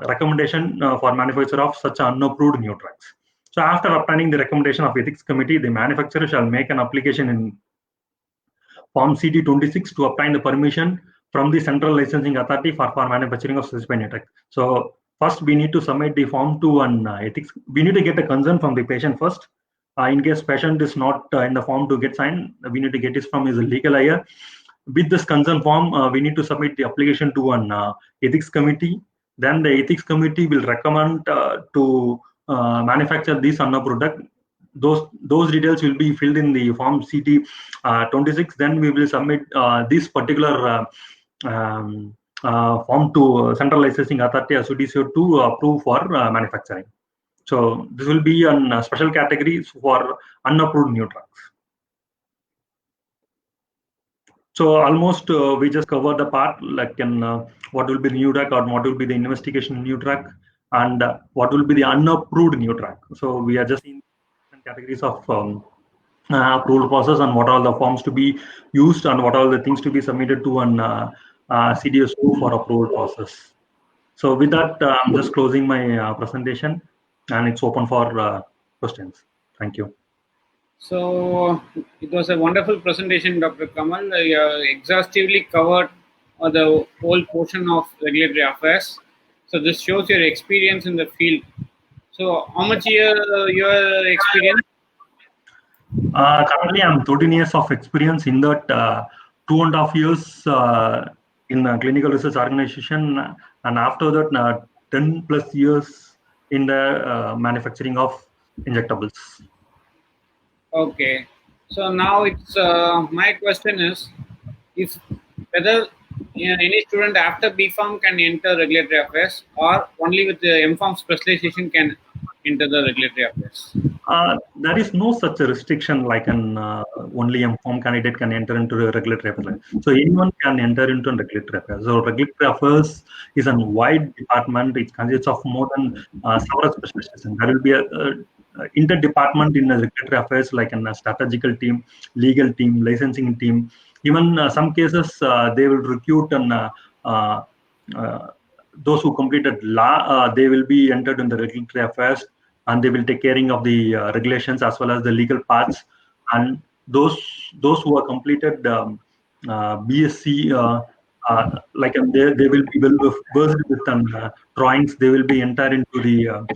C: recommendation for manufacture of such unapproved new drugs. So after obtaining the recommendation of ethics committee, the manufacturer shall make an application in form CT26 to obtain the permission from the Central Licensing Authority for manufacturing of such new drug. So first we need to submit the form to an ethics. We need to get a consent from the patient first. In case patient is not in the form to get signed, we need to get this from his legal lawyer. With this consent form, we need to submit the application to an ethics committee. Then the ethics committee will recommend to manufacture this unapproved drug. Those details will be filled in the form CT26. Then we will submit this particular form to Central Licensing Authority as CDCO to approve for manufacturing. So this will be a special category for unapproved new drugs. So almost we just covered the part like in what will be the new drug or what will be the investigation new drug and what will be the unapproved new drug. So we are just in different categories of approval process and what are the forms to be used and what are the things to be submitted to an CDSO for approval process. So with that, I'm just closing my presentation and it's open for questions. Thank you.
A: So it was a wonderful presentation, Dr. Kamal. You exhaustively covered the whole portion of regulatory affairs. So this shows your experience in the field. So how much your experience?
C: Currently, I'm 13 years of experience in that 2.5 years in a clinical research organization, and after that 10 plus years in the manufacturing of injectables.
A: Okay. So now it's my question is if whether any student after BPharm can enter regulatory affairs or only with the MPharm specialization can enter the regulatory affairs.
C: There is no such a restriction like an only MPharm candidate can enter into the regulatory affairs. So anyone can enter into regulatory affairs. So regulatory affairs is a wide department. It consists of more than several specializations. There will be a inter-department in the regulatory affairs like a strategical team, legal team, licensing team. Even some cases they will recruit and those who completed law, they will be entered in the regulatory affairs, and they will take caring of the regulations as well as the legal parts. And those who are completed BSc, they will be well versed with drawings. They will be entered into the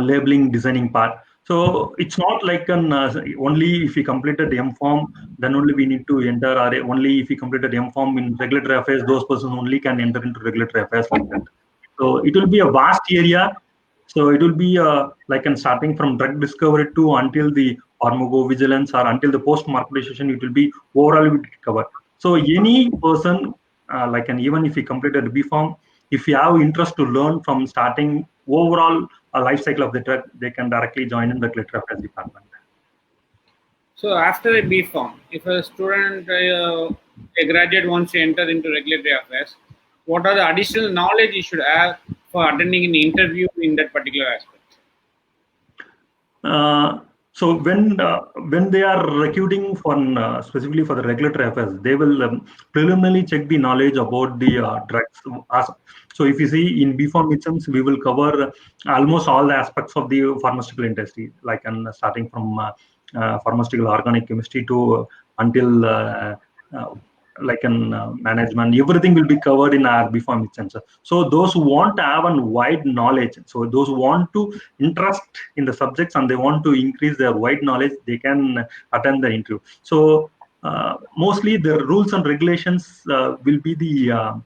C: labeling designing part. So it's not like an only if we completed MPharm, then only we need to enter, or only if we completed MPharm in regulatory affairs, those persons only can enter into regulatory affairs like that. So it will be a vast area. So it will be like starting from drug discovery to until the pharmacovigilance or until the post-marketization, it will be overall covered. So any person, even if he completed BPharm, if you have interest to learn from starting overall life cycle of the drug, they can directly join in the regulatory affairs department.
A: So after a BPharm, if a student, a graduate wants to enter into regulatory affairs, what are the additional knowledge you should have for attending an interview in that particular aspect?
C: So when they are recruiting for specifically for the regulatory affairs, they will preliminarily check the knowledge about the drugs. So if you see in BPharm itself, we will cover almost all the aspects of the pharmaceutical industry, like starting from pharmaceutical organic chemistry to until management. Everything will be covered in our BPharm itself. So those who want to have a wide knowledge, so those who want to interest in the subjects and they want to increase their wide knowledge, they can attend the interview. So mostly the rules and regulations will be the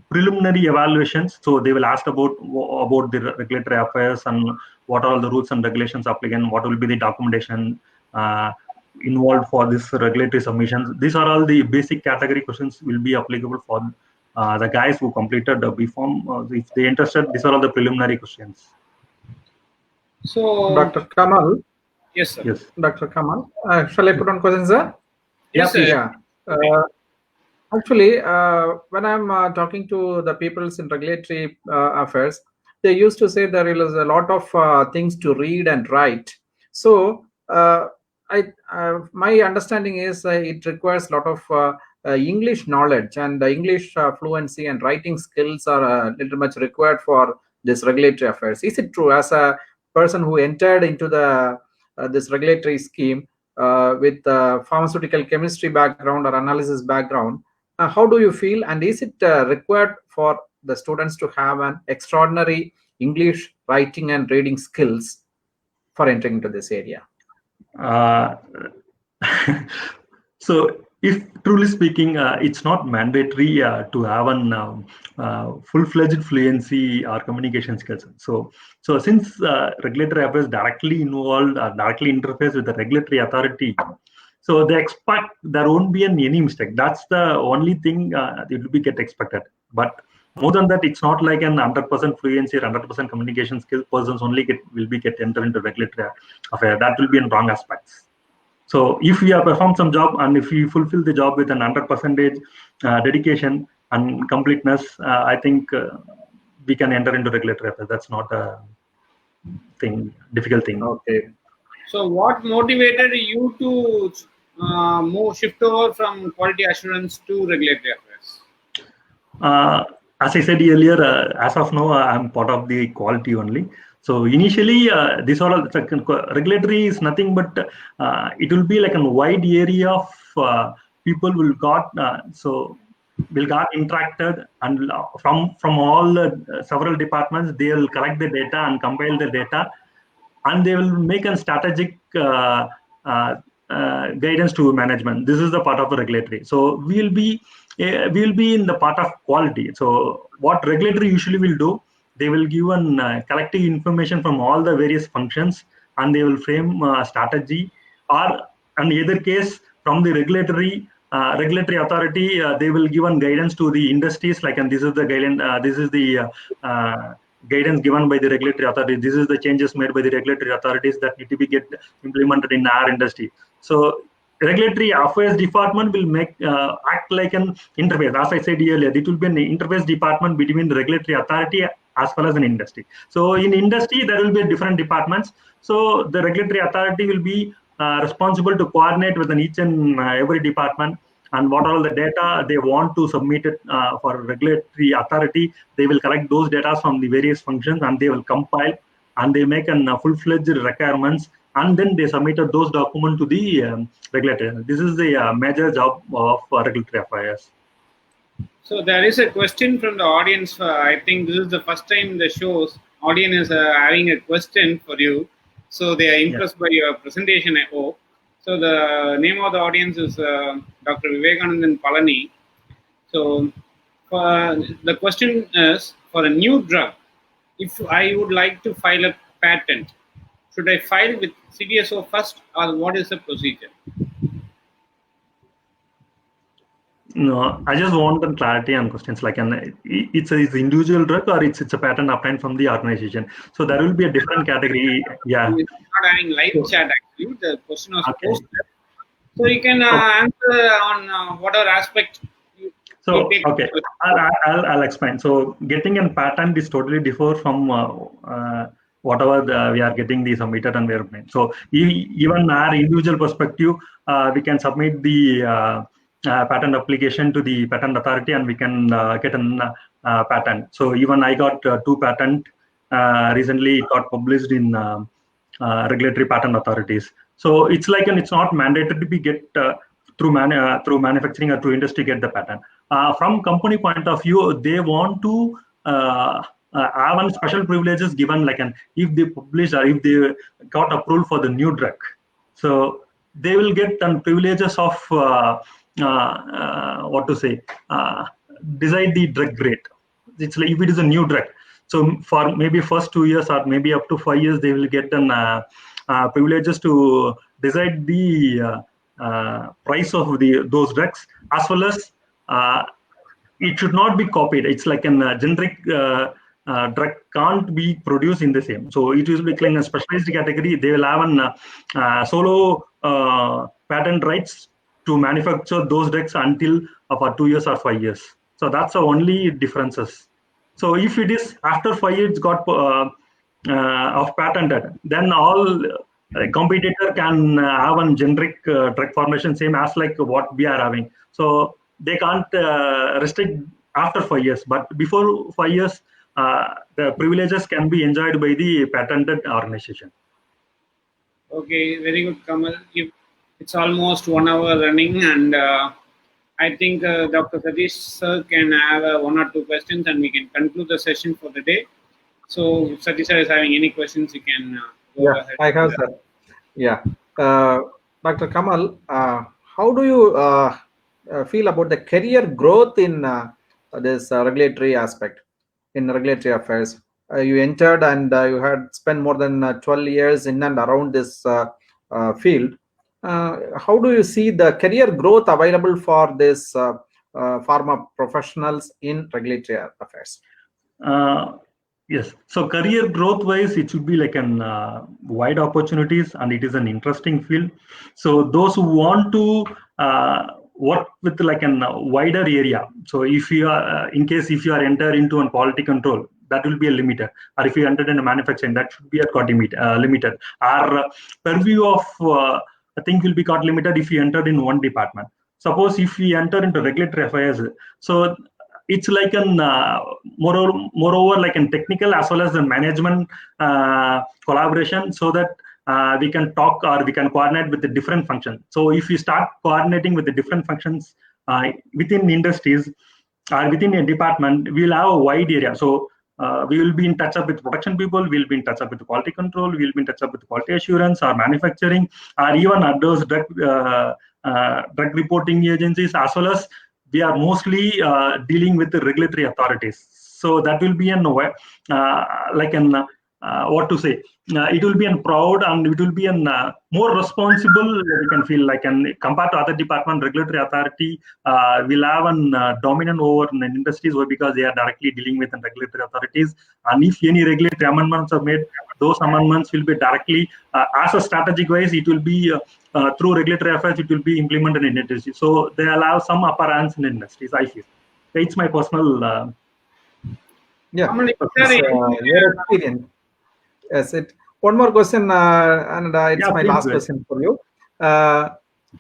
C: preliminary evaluations. So they will ask about the regulatory affairs and what are all the rules and regulations applicable, what will be the documentation involved for this regulatory submissions. These are all the basic category questions will be applicable for the guys who completed the BPharm. If they interested, these are all the preliminary questions.
A: So,
B: Dr. Kamal.
A: Yes, sir.
C: Yes.
B: Dr. Kamal. Shall I put on questions, sir?
A: Yes, sir.
B: Yeah. Actually, when I'm talking to the peoples in regulatory affairs, they used to say there is a lot of things to read and write. So my understanding is it requires a lot of English knowledge, and English fluency and writing skills are a little much required for this regulatory affairs. Is it true? As a person who entered into the this regulatory scheme with pharmaceutical chemistry background or analysis background, how do you feel? And is it required for the students to have an extraordinary English writing and reading skills for entering into this area?
C: So if truly speaking, it's not mandatory to have an full-fledged fluency or communication skills. So since regulatory affairs directly involved, directly interface with the regulatory authority, so they expect there won't be any mistake. That's the only thing it will be get expected. But more than that, it's not like an 100% fluency or 100% communication skill persons only will get entered into regulatory affair. That will be in wrong aspects. So if we have performed some job and if we fulfill the job with an 100% dedication and completeness, I think we can enter into regulatory affairs. That's not a difficult thing.
B: Okay.
A: So what motivated you to shift over from quality assurance to regulatory affairs?
C: As I said earlier, as of now, I'm part of the quality only. So initially, this all regulatory is nothing but it will be like a wide area of people will got. So will get interacted, and from all the several departments, they will collect the data and compile the data, and they will make a strategic guidance to management. This is the part of the regulatory. So we'll be in the part of quality. So what regulatory usually will do, they will give an collecting information from all the various functions, and they will frame a strategy, or in either case from the regulatory authority, they will give an guidance to the industries, like, and this is the guidance, this is the guidance given by the regulatory authority. This is the changes made by the regulatory authorities that need to be get implemented in our industry. So regulatory affairs department will make act like an interface. As I said earlier, it will be an interface department between the regulatory authority as well as an industry. So in industry, there will be different departments. So the regulatory authority will be responsible to coordinate with each and every department, and what all the data they want to submit it for regulatory authority. They will collect those data from the various functions, and they will compile, and they make a full-fledged requirements, and then they submitted those documents to the regulator. This is the major job of regulatory affairs.
A: So there is a question from the audience. I think this is the first time the show's audience is having a question for you. So they are impressed by your presentation, I hope. So the name of the audience is Dr. Vivekanandan Palani. So the question is, for a new drug, if I would like to file a patent, should I file with CDSO first, or what is the procedure?
C: No, I just want the clarity on questions, like it's an individual drug, or it's a patent obtained from the organization. So there will be a different category. Yeah.
A: It's not having live chat actually. The question was posted. So you can answer on whatever aspect.
C: So okay, I'll explain. So getting a patent is totally different from whatever we are getting the submitted and verified. So even our individual perspective, we can submit the patent application to the patent authority, and we can get a patent. So even I got 2 patent recently. It got published in regulatory patent authorities. So it's like, and it's not mandatory to be get through manufacturing or through industry get the patent. From company point of view, they want to have special privileges given, like if they publish or if they got approval for the new drug, so they will get privileges of what to say, decide the drug rate. It's like if it is a new drug, so for maybe first 2 years or maybe up to 5 years, they will get privileges to decide the price of those drugs, as well as it should not be copied. It's like a generic drug can't be produced in the same. So it will be like a specialized category. They will have a solo patent rights to manufacture those drugs until for 2 years or 5 years. So that's the only differences. So if it is after 5 years got of patented, then all competitor can have a generic drug formulation, same as like what we are having. So they can't restrict after 5 years, but before 5 years, the privileges can be enjoyed by the patented organization.
A: Okay, very good, Kamal. It's almost 1 hour running, and I think Dr. Satish sir can have 1 or 2 questions, and we can conclude the session for the day. So Satish sir is having any questions, you can go ahead.
B: I have, sir. Yeah. Dr. Kamal, how do you feel about the career growth in this regulatory aspect, in regulatory affairs? You entered and you had spent more than 12 years in and around this field. How do you see the career growth available for this pharma professionals in regulatory affairs?
C: Yes. So career growth wise, it should be like an wide opportunities, and it is an interesting field. So those who want to work with like a wider area. So if you are, in case if you are enter into a quality control, that will be a limiter. Or if you entered in a manufacturing, that should be a got limited. Our purview of I think will be got limited if you entered in one department. Suppose if we enter into regulatory affairs, so it's like an moreover like a technical as well as the management collaboration, so that we can talk or we can coordinate with the different functions. So if you start coordinating with the different functions, within industries or within a department, we'll have a wide area. So we will be in touch up with production people, we'll be in touch up with quality control, we'll be in touch up with quality assurance or manufacturing, or even those drug reporting agencies, as well as we are mostly dealing with the regulatory authorities. So that will be like an what to say, it will be a proud and it will be a more responsible, we can feel like, and compared to other department, regulatory authority will have a dominant over industries, because they are directly dealing with the regulatory authorities. And if any regulatory amendments are made, those amendments will be directly as a strategic wise, it will be through regulatory affairs, it will be implemented in industry. So they allow some upper hands in industries, I feel. It's my personal
B: your experience. Yes, one more question, and it's my last question for you.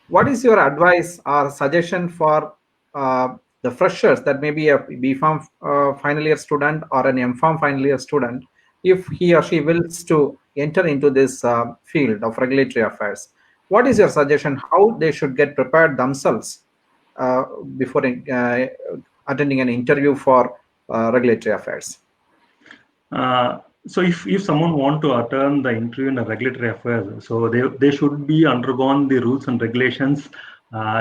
B: What is your advice or suggestion for the freshers, that may be a B.Pharm final year student or an M.Pharm final year student, if he or she wills to enter into this field of regulatory affairs? What is your suggestion, how they should get prepared themselves before attending an interview for regulatory affairs?
C: So if someone want to attend the interview in the regulatory affairs, so they should be undergone the rules and regulations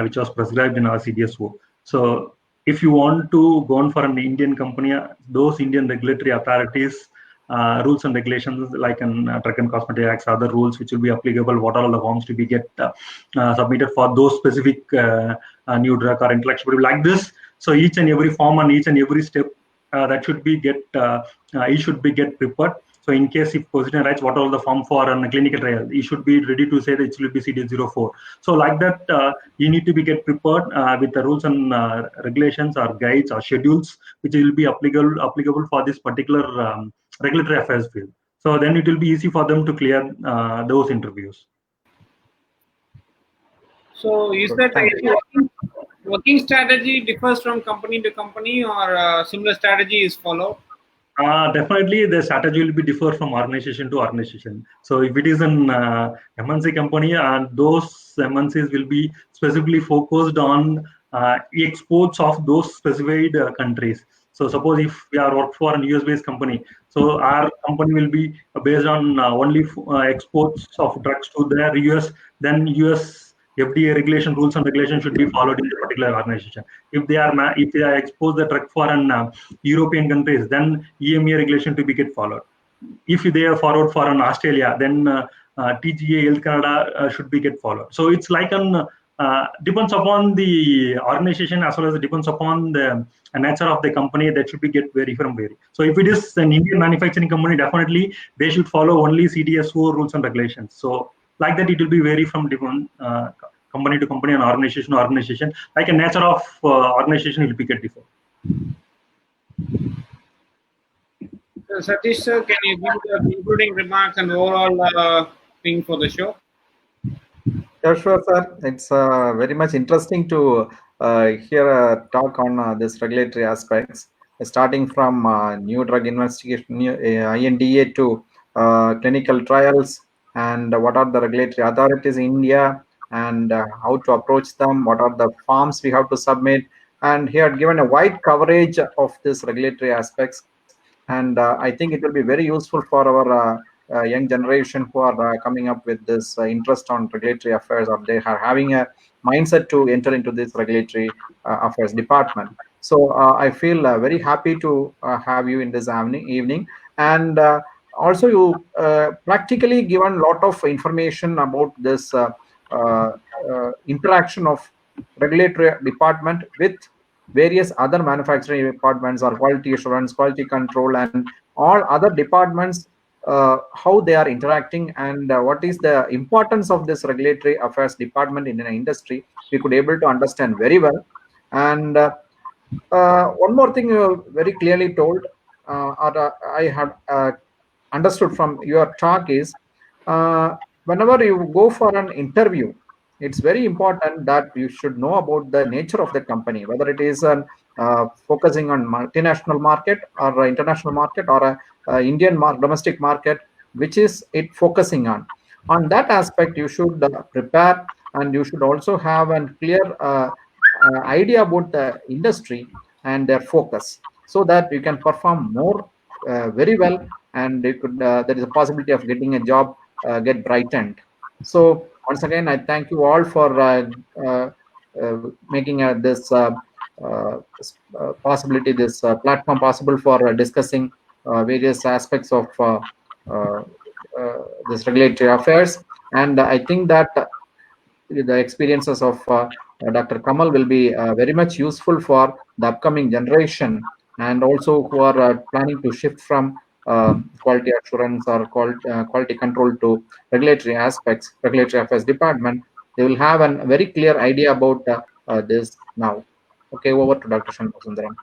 C: which was prescribed in our CDSO. So if you want to go on for an Indian company, those Indian regulatory authorities rules and regulations, like in Drug and Cosmetic Acts, other rules which will be applicable, what are all the forms to be submitted for those specific new drug or intellectual property, like this. So each and every form and each and every step that should be get prepared. So in case if position writes what all the form for a clinical trial, you should be ready to say that it will be CD04. So like that, you need to be get prepared with the rules and regulations or guides or schedules which will be applicable for this particular regulatory affairs field. So then it will be easy for them to clear those interviews.
A: So is that working strategy differs from company to company, or similar strategy is followed?
C: Definitely, the strategy will be differ from organization to organization. So if it is an MNC company, and those MNCs will be specifically focused on exports of those specified countries. So suppose if we are work for an US-based company, so our company will be based on only exports of drugs to their US, then US FDA regulation, rules and regulations should be followed in the particular organization. If they are exposed the drug for an European countries, then EMA regulation to be get followed. If they are forward for an Australia, then TGA Health Canada should be get followed. So it's like an depends upon the organization, as well as it depends upon the nature of the company, that should be get vary from vary. So if it is an Indian manufacturing company, definitely they should follow only CDSO rules and regulations. So like that, it will be vary from different company to company and organization to organization. Like a nature of organization will be get different.
A: Satish sir, can you give the concluding remarks and overall thing for the show?
B: Yeah, sure, sir. It's very much interesting to hear a talk on this regulatory aspects, starting from new drug investigation, INDA, to clinical trials, and what are the regulatory authorities in India, and how to approach them, what are the forms we have to submit. And he had given a wide coverage of this regulatory aspects. And I think it will be very useful for our young generation who are coming up with this interest on regulatory affairs, or they are having a mindset to enter into this regulatory affairs department. So I feel very happy to have you in this evening. And also you practically given a lot of information about this interaction of regulatory department with various other manufacturing departments, or quality assurance, quality control, and all other departments, how they are interacting, and what is the importance of this regulatory affairs department in an industry. We could able to understand very well. And one more thing you very clearly told, or I had understood from your talk, is whenever you go for an interview, it's very important that you should know about the nature of the company, whether it is focusing on multinational market or international market, or a Indian domestic market, which is it focusing on. On that aspect, you should prepare, and you should also have a clear idea about the industry and their focus, so that you can perform more very well, and you could there is a possibility of getting a job get brightened. So once again, I thank you all for making this possibility, this platform possible for discussing various aspects of this regulatory affairs. And I think that the experiences of Dr. Kamal will be very much useful for the upcoming generation, and also who are planning to shift from quality assurance or quality control to regulatory aspects, regulatory affairs department. They will have a very clear idea about this now. Okay, over to Dr. Shanmugasundaram.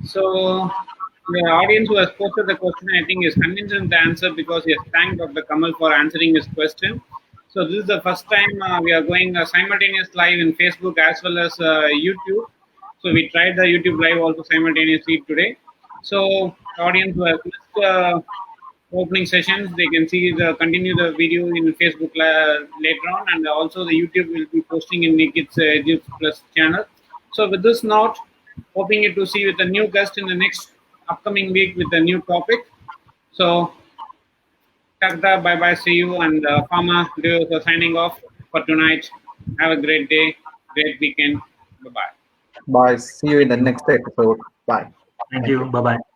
A: So the audience who has posted the question, I think, is convinced in the answer, because he has thanked Dr. Kamal for answering his question. So this is the first time we are going simultaneous live in Facebook as well as YouTube. So we tried the YouTube live also simultaneously today. So the audience who has missed opening sessions, they can see continue the video in Facebook later on, and also the YouTube will be posting in Nikit's Egypt Plus channel. So with this note, hoping you to see with a new guest in the next upcoming week with a new topic. So Takda, bye bye, see you, and Pharma Duos are signing off for tonight. Have a great day, great weekend. Bye bye.
B: Bye. See you in the next episode. Bye.
C: Thank you. Bye bye.